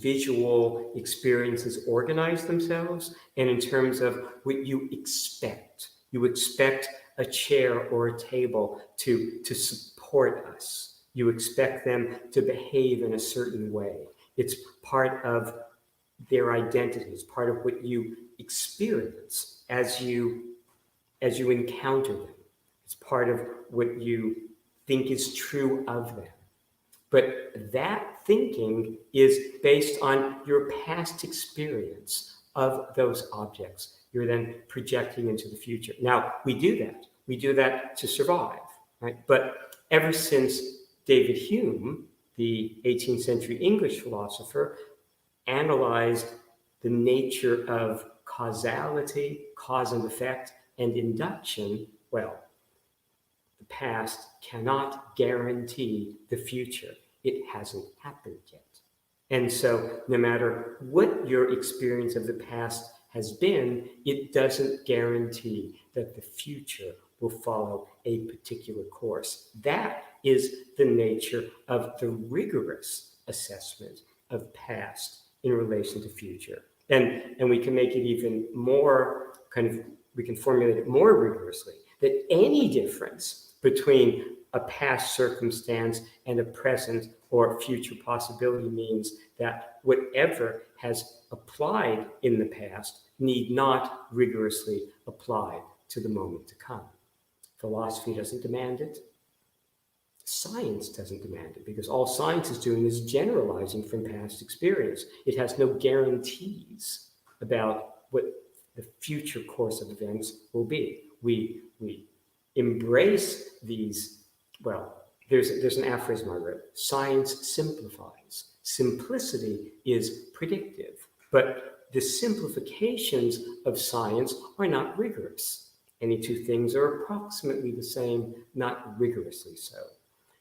B: visual experiences organize themselves, and in terms of what you expect. You expect a chair or a table to support us. You expect them to behave in a certain way. It's part of their identity. It's part of what you experience as you encounter them. It's part of what you think is true of them. But that thinking is based on your past experience of those objects. You're then projecting into the future. Now, we do that. We do that to survive, right? But ever since David Hume, the 18th century English philosopher, analyzed the nature of causality, cause and effect, and induction, well, the past cannot guarantee the future. It hasn't happened yet. And so no matter what your experience of the past has been, it doesn't guarantee that the future will follow a particular course. That is the nature of the rigorous assessment of past in relation to future. And we can make it even more we can formulate it more rigorously, that any difference between a past circumstance and a present or future possibility means that whatever has applied in the past need not rigorously apply to the moment to come. Philosophy doesn't demand it. Science doesn't demand it, because all science is doing is generalizing from past experience. It has no guarantees about what the future course of events will be. We embrace these, well, there's an aphorism I wrote: science simplifies. Simplicity is predictive, but the simplifications of science are not rigorous. Any two things are approximately the same, not rigorously so.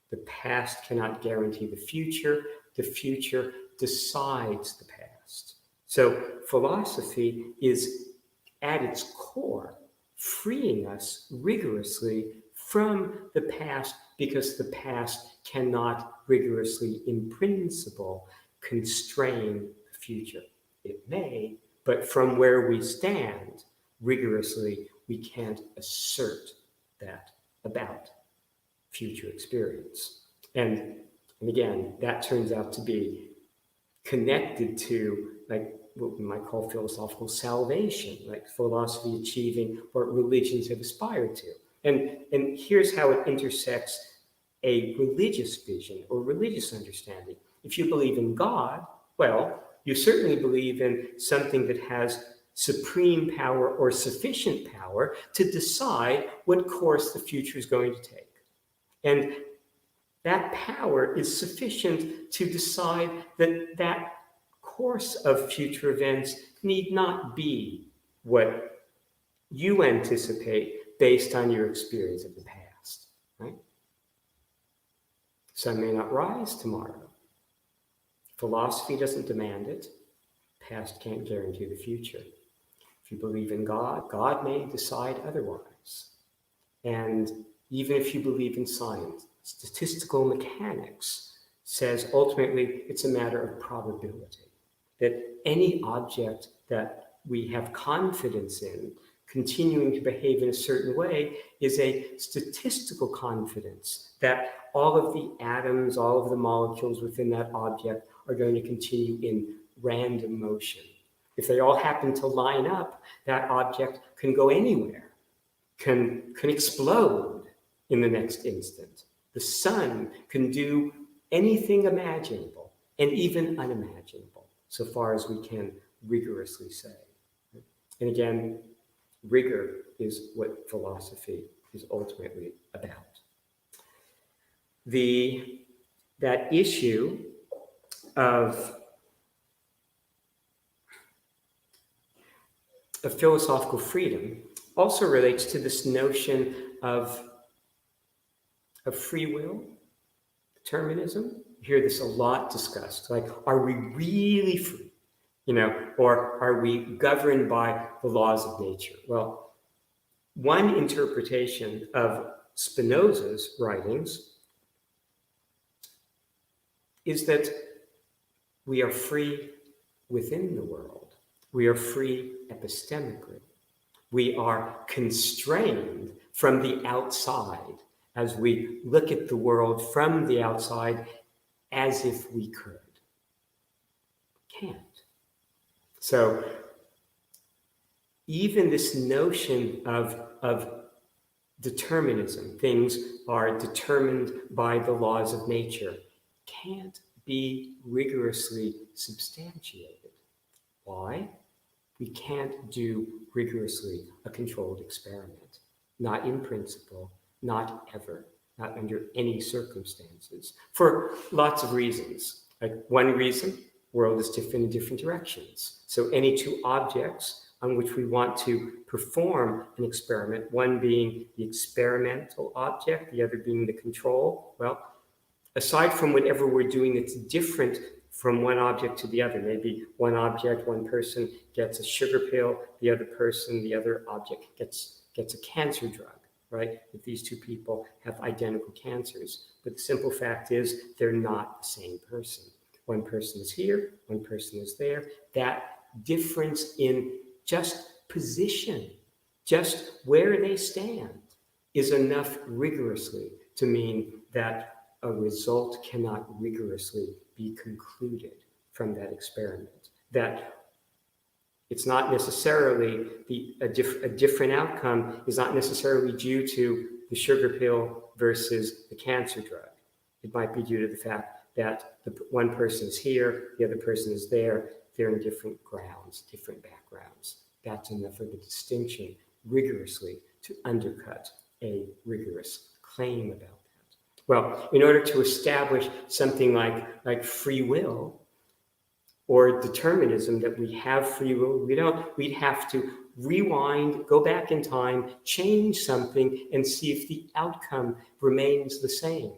B: The past cannot guarantee the future. The future decides the past. So philosophy is, at its core, freeing us rigorously from the past, because the past cannot rigorously, in principle, constrain the future. It may, but from where we stand, rigorously, we can't assert that about future experience. And again, that turns out to be connected to, like, what we might call philosophical salvation, like philosophy achieving what religions have aspired to. And here's how it intersects a religious vision or religious understanding. If you believe in God, well, you certainly believe in something that has supreme power or sufficient power to decide what course the future is going to take. And that power is sufficient to decide that that course of future events need not be what you anticipate based on your experience of the past, right? Sun may not rise tomorrow. Philosophy doesn't demand it. Past can't guarantee the future. If you believe in God, God may decide otherwise. And even if you believe in science, statistical mechanics says ultimately it's a matter of probability, that any object that we have confidence in continuing to behave in a certain way is a statistical confidence that all of the atoms, all of the molecules within that object are going to continue in random motion. If they all happen to line up, that object can go anywhere, can explode in the next instant. The sun can do anything imaginable and even unimaginable, so far as we can rigorously say. And again, rigor is what philosophy is ultimately about. That issue of philosophical freedom also relates to this notion of free will, determinism. You hear this a lot discussed, like, are we really free? Or are we governed by the laws of nature? Well, one interpretation of Spinoza's writings is that we are free within the world. We are free epistemically. We are constrained from the outside as we look at the world from the outside as if we could. Can't. So even this notion of determinism, things are determined by the laws of nature, can't be rigorously substantiated. Why? We can't do rigorously a controlled experiment. Not in principle, not ever, not under any circumstances, for lots of reasons. Like, one reason, world is different in different directions. So any two objects on which we want to perform an experiment, one being the experimental object, the other being the control, well, aside from whatever we're doing that's different from one object to the other, maybe one object, one person gets a sugar pill, the other person, the other object gets a cancer drug, right? If these two people have identical cancers. But the simple fact is they're not the same person. One person is here, one person is there. That difference in just position, just where they stand, is enough rigorously to mean that a result cannot rigorously be concluded from that experiment. That it's not necessarily a different outcome is not necessarily due to the sugar pill versus the cancer drug. It might be due to the fact that the one person is here, the other person is there. They're in different grounds, different backgrounds. That's enough of a distinction rigorously to undercut a rigorous claim about that. Well, in order to establish something like free will or determinism, that we have free will, we'd have to rewind, go back in time, change something, and see if the outcome remains the same.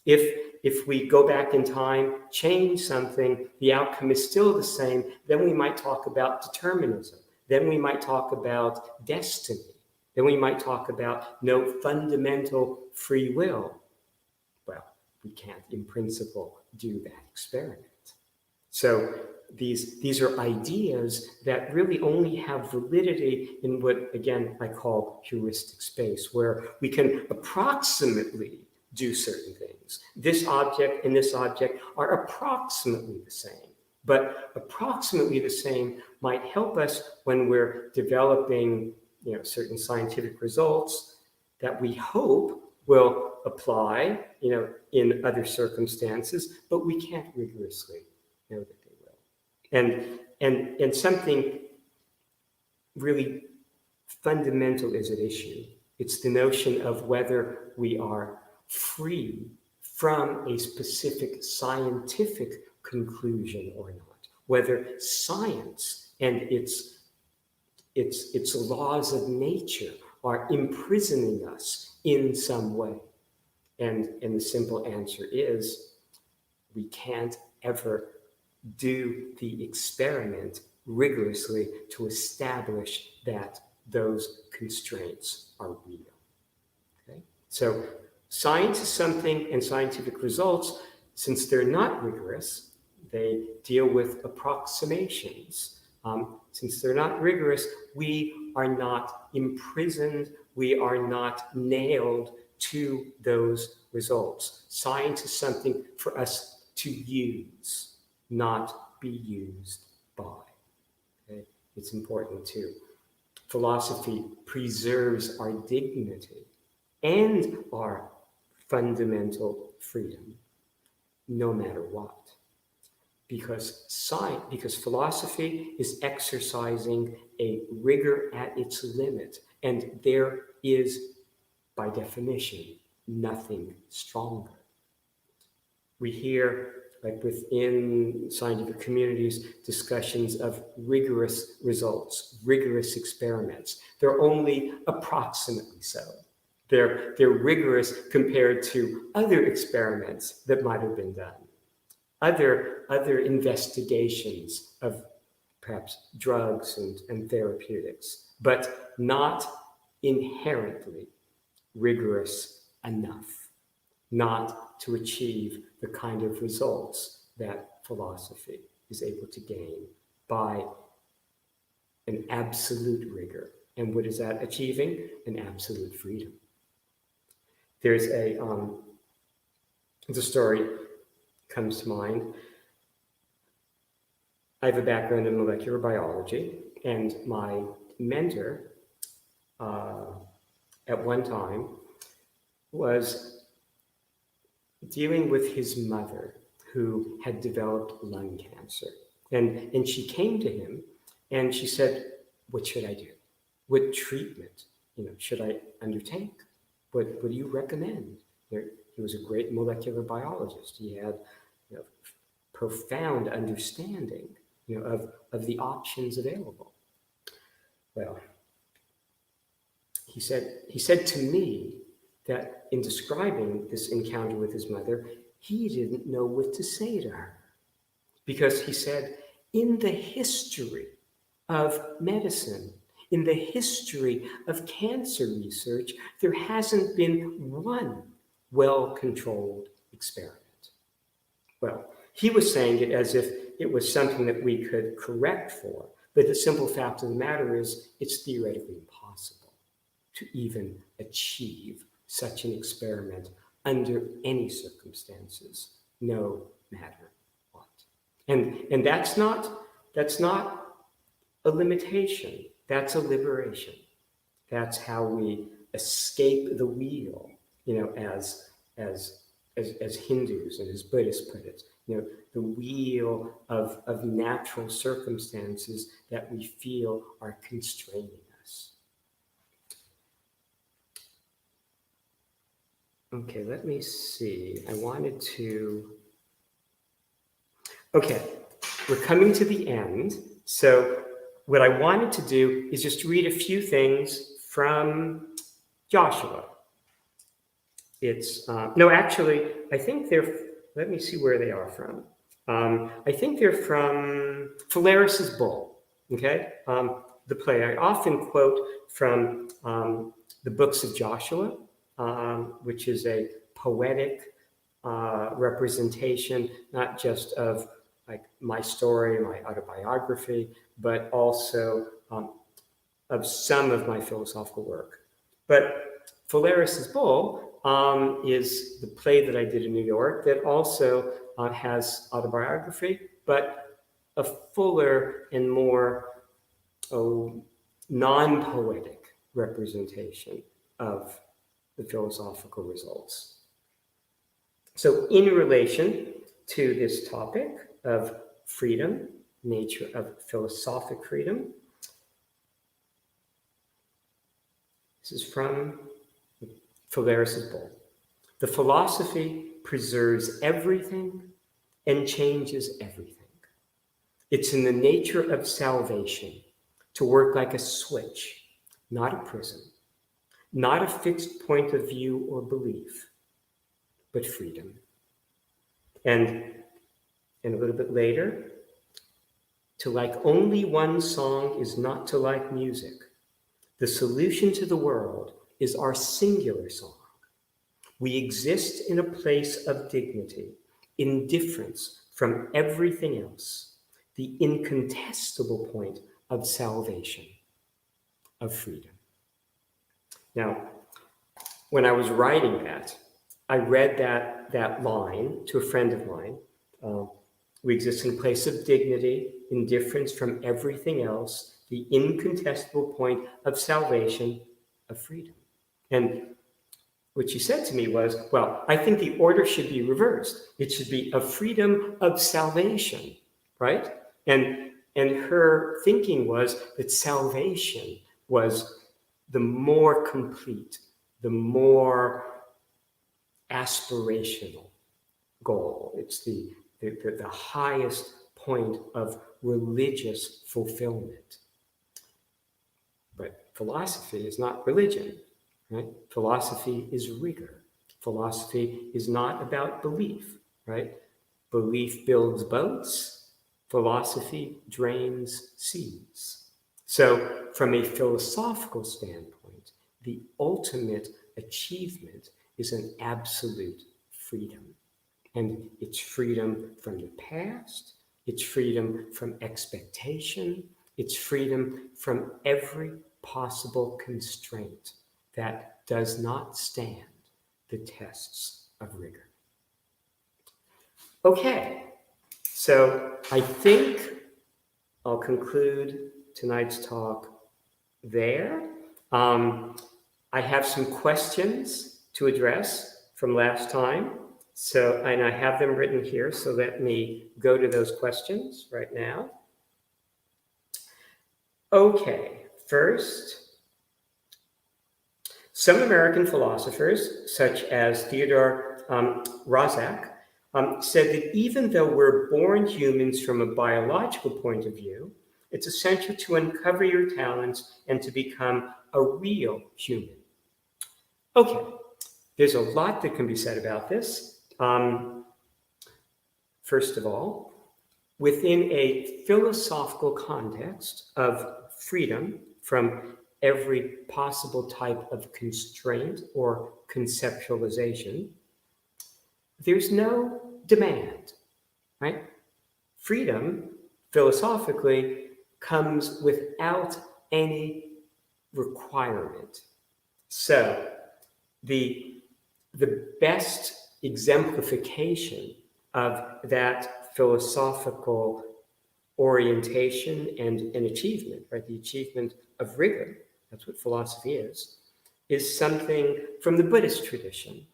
B: If we go back in time, change something, the outcome is still the same, then we might talk about determinism. Then we might talk about destiny. Then we might talk about no fundamental free will. Well, we can't, in principle, do that experiment. So these are ideas that really only have validity in what, again, I call heuristic space, where we can approximately do certain things. This object and this object are approximately the same, but approximately the same might help us when we're developing, certain scientific results that we hope will apply, in other circumstances, but we can't rigorously know that they will. And something really fundamental is at issue. It's the notion of whether we are free from a specific scientific conclusion or not, whether science and its laws of nature are imprisoning us in some way. And the simple answer is we can't ever do the experiment rigorously to establish that those constraints are real. Okay? So science is something, and scientific results, since they're not rigorous, they deal with approximations. Since they're not rigorous, we are not imprisoned, we are not nailed to those results. Science is something for us to use, not be used by. Okay? It's important too. Philosophy preserves our dignity and our fundamental freedom, no matter what. Because philosophy is exercising a rigor at its limit, and there is, by definition, nothing stronger. We hear, like within scientific communities, discussions of rigorous results, rigorous experiments. They're only approximately so. They're rigorous compared to other experiments that might have been done. Other investigations of perhaps drugs and therapeutics, but not inherently rigorous enough, not to achieve the kind of results that philosophy is able to gain by an absolute rigor. And what is that achieving? An absolute freedom. There's a story comes to mind. I have a background in molecular biology, and my mentor at one time was dealing with his mother, who had developed lung cancer. And she came to him and she said, "What should I do? What treatment should I undertake? What do you recommend?" He was a great molecular biologist. He had profound understanding of the options available. Well, he said to me that in describing this encounter with his mother, he didn't know what to say to her. Because he said, in the history of medicine, in the history of cancer research, there hasn't been one well-controlled experiment. Well, he was saying it as if it was something that we could correct for, but the simple fact of the matter is it's theoretically impossible to even achieve such an experiment under any circumstances, no matter what. And that's not a limitation, that's a liberation. That's how we escape the wheel, as Hindus and as Buddhists put it, the wheel of natural circumstances that we feel are constraining us. Okay, let me see. Okay, we're coming to the end. So what I wanted to do is just read a few things from Joshua. I think let me see where they are from. I think they're from Phalaris's Bull, okay? The play. I often quote from the books of Joshua, which is a poetic representation, not just of like my story, my autobiography, but also of some of my philosophical work. But Phalaris's Bull is the play that I did in New York that also has autobiography, but a fuller and more non-poetic representation of the philosophical results. So in relation to this topic of freedom, nature of philosophic freedom, this is from Phalaris's Bull. The philosophy preserves everything and changes everything. It's in the nature of salvation to work like a switch, not a prism, not a fixed point of view or belief, but freedom. And a little bit later, to like only one song is not to like music. The solution to the world is our singular song. We exist in a place of dignity, indifference from everything else, the incontestable point of salvation, of freedom. Now, when I was writing that, I read that line to a friend of mine. We exist in a place of dignity, indifference from everything else, the incontestable point of salvation, of freedom. And what she said to me was, well, I think the order should be reversed. It should be a freedom of salvation, right? And her thinking was that salvation was the more complete, the more aspirational goal. It's the highest point of religious fulfillment. But philosophy is not religion, right? Philosophy is rigor. Philosophy is not about belief, right? Belief builds boats. Philosophy drains seas. So from a philosophical standpoint, the ultimate achievement is an absolute freedom. And it's freedom from the past, it's freedom from expectation, it's freedom from every possible constraint that does not stand the tests of rigor. Okay, so I think I'll conclude tonight's talk there. I have some questions to address from last time. So, and I have them written here, so let me go to those questions right now. Okay, first, some American philosophers, such as Theodore Roszak, said that even though we're born humans from a biological point of view, it's essential to uncover your talents and to become a real human. Okay, there's a lot that can be said about this. First of all, within a philosophical context of freedom from every possible type of constraint or conceptualization, there's no demand, right? Freedom, philosophically, comes without any requirement. So the best exemplification of that philosophical orientation and achievement, right? The achievement of rigor, that's what philosophy is is something from the Buddhist tradition.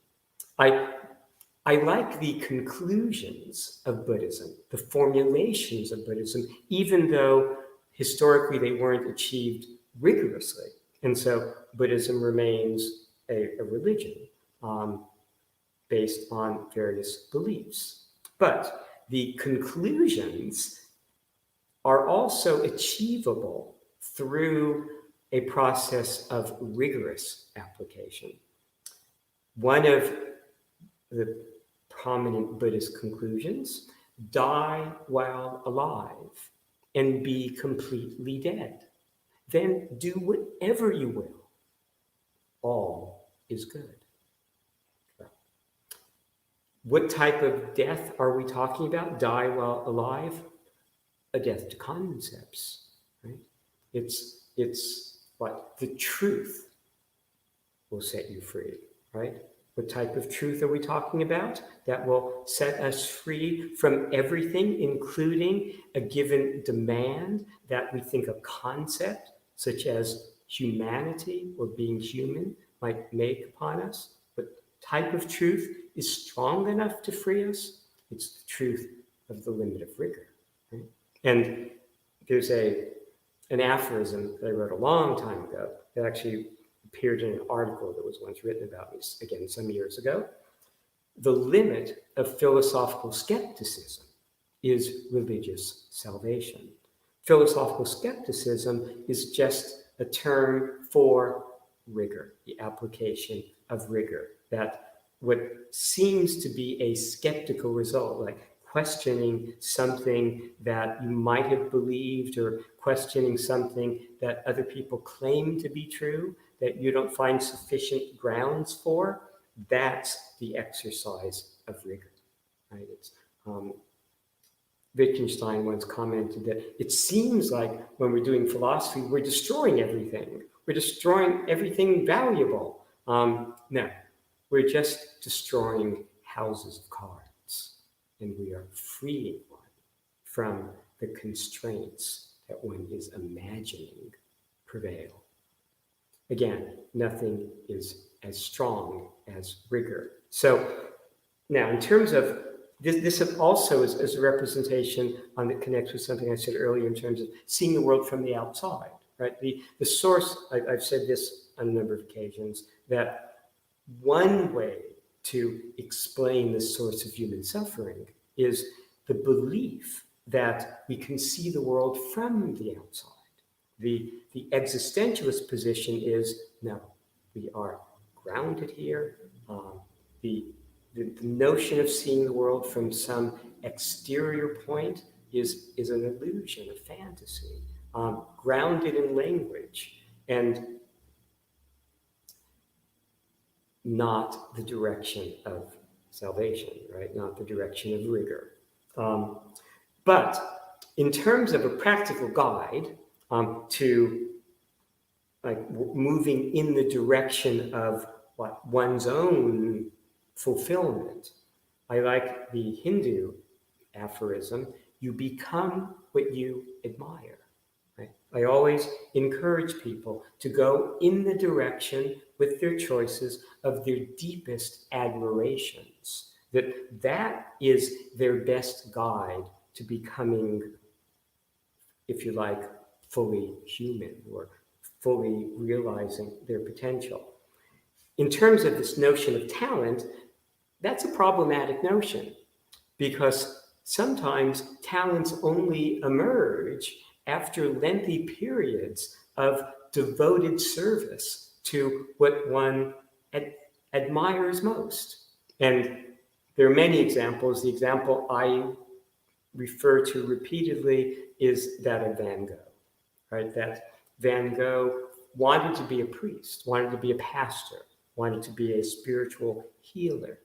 B: I like the conclusions of Buddhism, the formulations of Buddhism, even though historically they weren't achieved rigorously. And so Buddhism remains a religion based on various beliefs. But the conclusions are also achievable through a process of rigorous application. One of the prominent Buddhist conclusions: die while alive and be completely dead. Then do whatever you will. All is good. What type of death are we talking about? Die while alive? A death to concepts, right? It's what? The truth will set you free, right? What type of truth are we talking about? That will set us free from everything, including a given demand that we think a concept, such as humanity or being human, might make upon us. What type of truth is strong enough to free us? It's the truth of the limit of rigor, right? And there's an aphorism that I wrote a long time ago that actually appeared in an article that was once written about me, again, some years ago. The limit of philosophical skepticism is religious salvation. Philosophical skepticism is just a term for rigor, the application of rigor. That what seems to be a skeptical result, like questioning something that you might have believed or questioning something that other people claim to be true, that you don't find sufficient grounds for, that's the exercise of rigor, right? It's, Wittgenstein once commented that it seems like when we're doing philosophy, we're destroying everything. We're destroying everything valuable. No, we're just destroying houses of cards, and we are freeing one from the constraints that one is imagining prevail. Again, nothing is as strong as rigor. So now, in terms of this also is a representation that connects with something I said earlier in terms of seeing the world from the outside, right? The source, I've said this on a number of occasions, that one way to explain the source of human suffering is the belief that we can see the world from the outside. The existentialist position is, no, we are grounded here. The notion of seeing the world from some exterior point is an illusion, a fantasy, grounded in language and not the direction of salvation, right? Not the direction of rigor. But in terms of a practical guide to like moving in the direction of what one's own fulfillment, I like the Hindu aphorism, you become what you admire. Right? I always encourage people to go in the direction with their choices of their deepest admirations, that is their best guide to becoming, if you like, fully human or fully realizing their potential. In terms of this notion of talent, that's a problematic notion because sometimes talents only emerge after lengthy periods of devoted service to what one admires most. And there are many examples. The example I refer to repeatedly is that of Van Gogh, right? That Van Gogh wanted to be a priest, wanted to be a pastor, wanted to be a spiritual healer.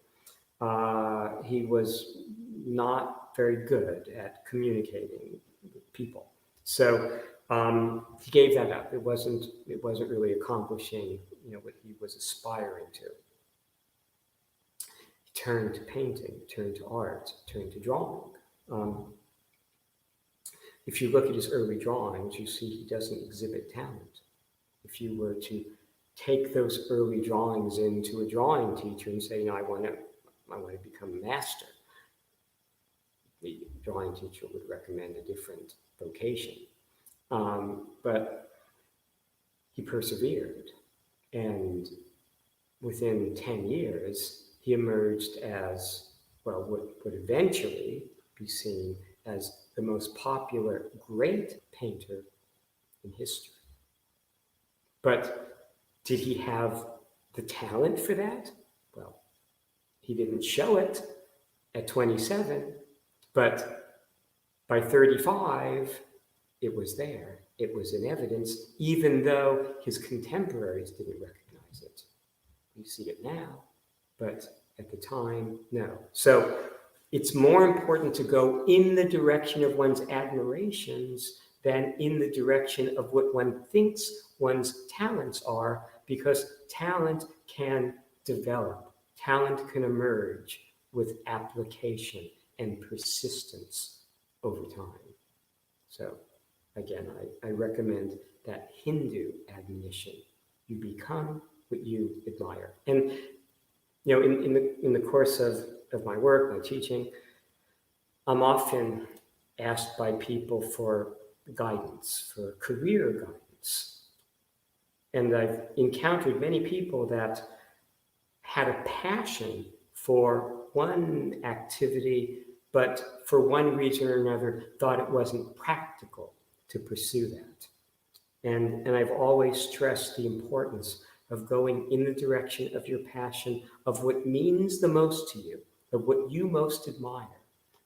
B: He was not very good at communicating with people. So he gave that up. It wasn't really accomplishing, what he was aspiring to. He turned to painting, turned to art, turned to drawing. If you look at his early drawings, you see he doesn't exhibit talent. If you were to take those early drawings into a drawing teacher and say, I want to become a master. The drawing teacher would recommend a different vocation. But he persevered. And within 10 years, he emerged as, what would eventually be seen as the most popular great painter in history. But did he have the talent for that? Well, he didn't show it at 27, but by 35, it was there. It was in evidence, even though his contemporaries didn't recognize it. We see it now, but at the time, no. So it's more important to go in the direction of one's admirations than in the direction of what one thinks one's talents are, because talent can develop. Talent can emerge with application and persistence over time. So again, I recommend that Hindu admonition. You become what you admire. And in the course of my work, my teaching, I'm often asked by people for guidance, for career guidance. And I've encountered many people that had a passion for one activity, but for one reason or another, thought it wasn't practical to pursue that. And I've always stressed the importance of going in the direction of your passion, of what means the most to you, of what you most admire.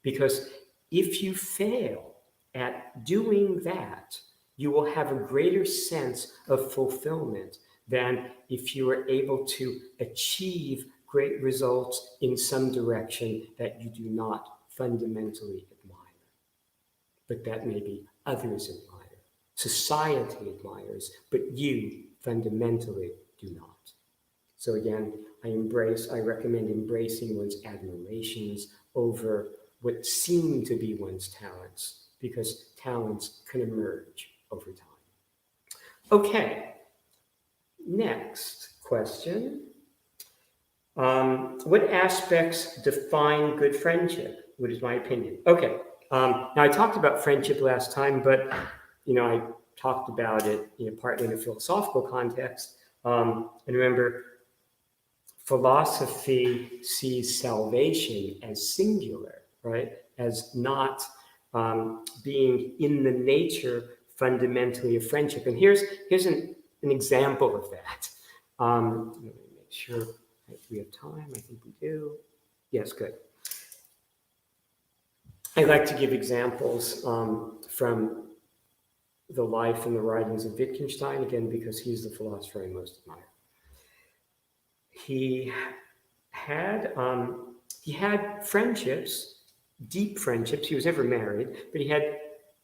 B: Because if you fail at doing that, you will have a greater sense of fulfillment than if you are able to achieve great results in some direction that you do not fundamentally admire, but that maybe others admire. Society admires, but you fundamentally do not. So again, I recommend embracing one's admirations over what seem to be one's talents, because talents can emerge over time. Okay, next question. What aspects define good friendship? What is my opinion? Okay, now I talked about friendship last time, but I talked about it partly in a philosophical context. And remember, philosophy sees salvation as singular, right? As not being in the nature fundamentally of friendship. And here's an example of that. Let me make sure we have time. I think we do. Yes, good. I like to give examples from the life and the writings of Wittgenstein, again, because he's the philosopher I most admire. He had friendships, deep friendships. He was never married, but he had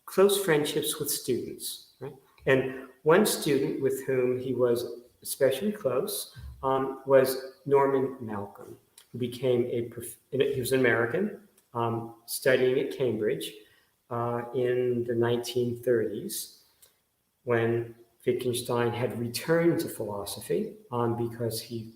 B: close friendships with students, right? And one student with whom he was especially close was Norman Malcolm, who became he was an American, studying at Cambridge in the 1930s, when Wittgenstein had returned to philosophy because he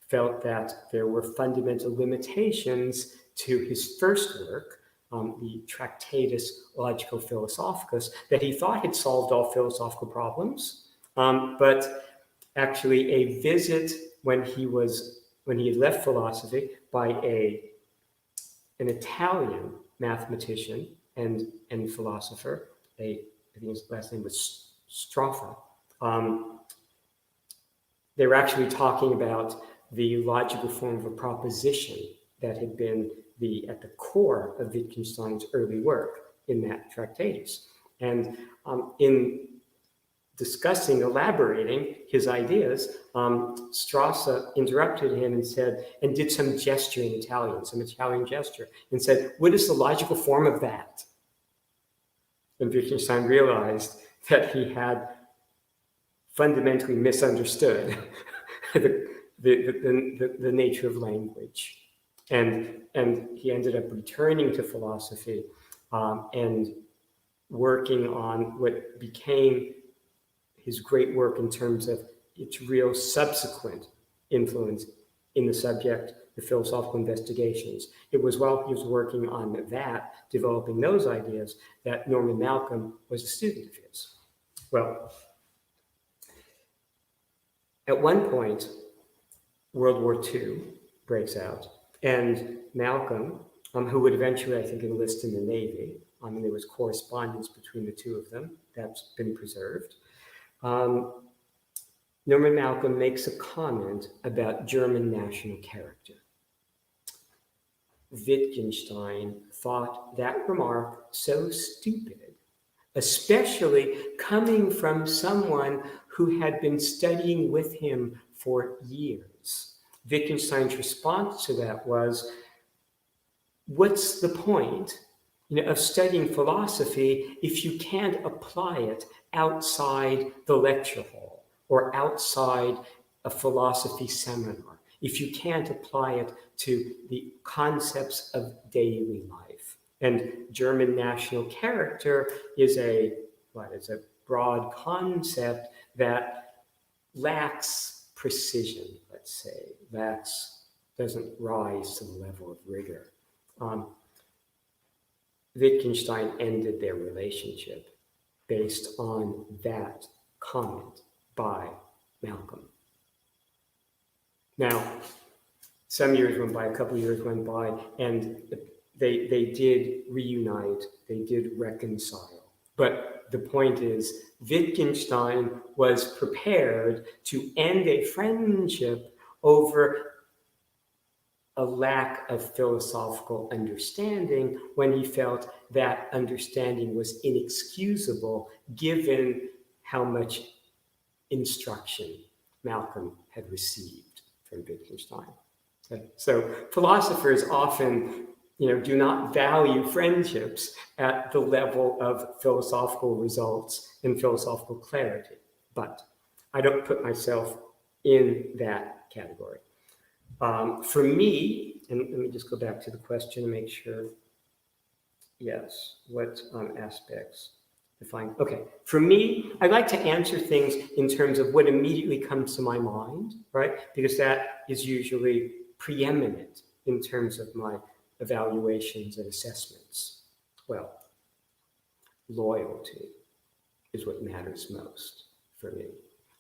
B: felt that there were fundamental limitations to his first work, the Tractatus Logico-Philosophicus, that he thought had solved all philosophical problems, but actually a visit when he had left philosophy by an Italian mathematician and philosopher, I think his last name was Stropha. They were actually talking about the logical form of a proposition that had been at the core of Wittgenstein's early work in that Tractatus. And in discussing, elaborating his ideas, Stropha interrupted him and did some gesture in Italian, some Italian gesture, and said, "What is the logical form of that?" And Wittgenstein realized that he had fundamentally misunderstood the nature of language. And he ended up returning to philosophy and working on what became his great work in terms of its real subsequent influence in the subject, the philosophical investigations. It was while he was working on that, developing those ideas, that Norman Malcolm was a student of his. Well, at one point, World War II breaks out, and Malcolm, who would eventually, I think, enlist in the Navy, and there was correspondence between the two of them, that's been preserved. Norman Malcolm makes a comment about German national character. Wittgenstein thought that remark so stupid, especially coming from someone who had been studying with him for years. Wittgenstein's response to that was, what's the point, of studying philosophy if you can't apply it outside the lecture hall or outside a philosophy seminar, if you can't apply it to the concepts of daily life? And German national character is a broad concept that lacks precision, let's say, doesn't rise to the level of rigor. Wittgenstein ended their relationship based on that comment by Malcolm. Now, some years went by, a couple of years went by, and they did reunite, they did reconcile. But the point is, Wittgenstein was prepared to end a friendship over a lack of philosophical understanding when he felt that understanding was inexcusable given how much instruction Malcolm had received from Wittgenstein. So philosophers often, do not value friendships at the level of philosophical results and philosophical clarity. But I don't put myself in that category. For me, and let me just go back to the question and make sure, yes, what aspects define? Okay, for me, I like to answer things in terms of what immediately comes to my mind, right? Because that is usually preeminent in terms of my evaluations and assessments. Well, loyalty is what matters most for me.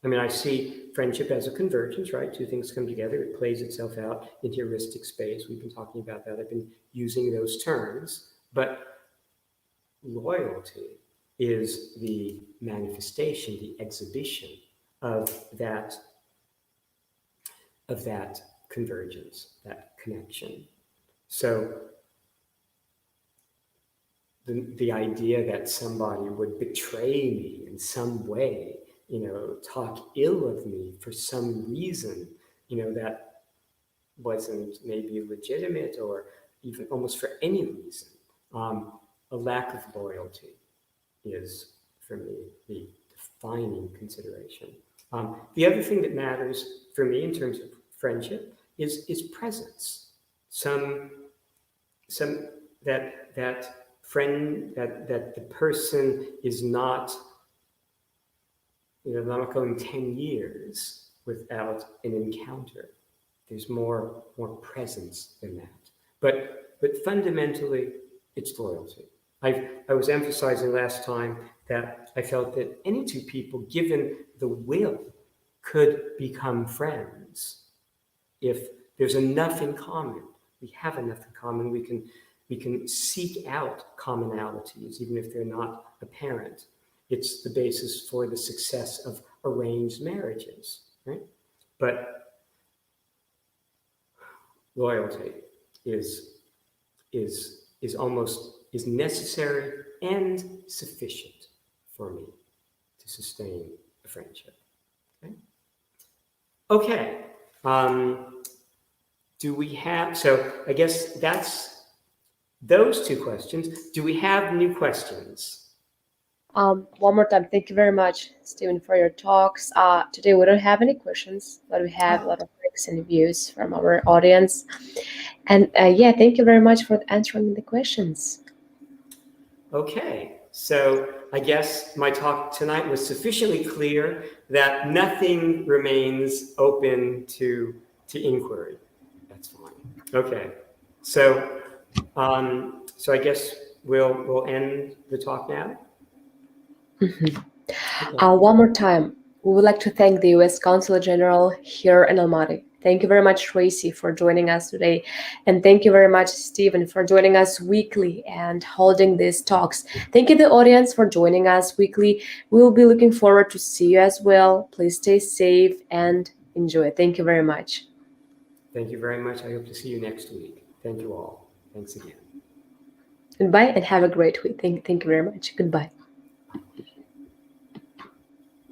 B: I mean, I see friendship as a convergence, right? Two things come together, it plays itself out in heuristic space. We've been talking about that. I've been using those terms. But loyalty is the manifestation, the exhibition of that convergence, that connection. So the idea that somebody would betray me in some way, talk ill of me for some reason, that wasn't maybe legitimate or even almost for any reason. A lack of loyalty is, for me, the defining consideration. The other thing that matters for me in terms of friendship is presence. That friend, that the person is not, not going 10 years without an encounter. There's more presence than that. But fundamentally, it's loyalty. I was emphasizing last time that I felt that any two people, given the will, could become friends. If there's enough in common, we have enough in common, we can seek out commonalities, even if they're not apparent. It's the basis for the success of arranged marriages, right? But loyalty is necessary and sufficient for me to sustain a friendship. Okay. Do we have, so I guess that's those two questions. Do we have new questions?
C: One more time, thank you very much, Stephen, for your talks. Today we don't have any questions, but we have a lot of likes and views from our audience. And thank you very much for answering the questions.
B: Okay. So I guess my talk tonight was sufficiently clear that nothing remains open to inquiry. That's fine. Okay. So so I guess we'll end the talk now.
C: Mhm.
B: Okay.
C: One more time, we would like to thank the U.S. Consul General here in Almaty. Thank you very much, Tracy, for joining us today. And thank you very much, Stephen, for joining us weekly and holding these talks. Thank you, the audience, for joining us weekly. We will be looking forward to see you as well. Please stay safe and enjoy. Thank you very much.
B: Thank you very much. I hope to see you next week. Thank you all. Thanks again.
C: Goodbye and have a great week. Thank you very much. Goodbye.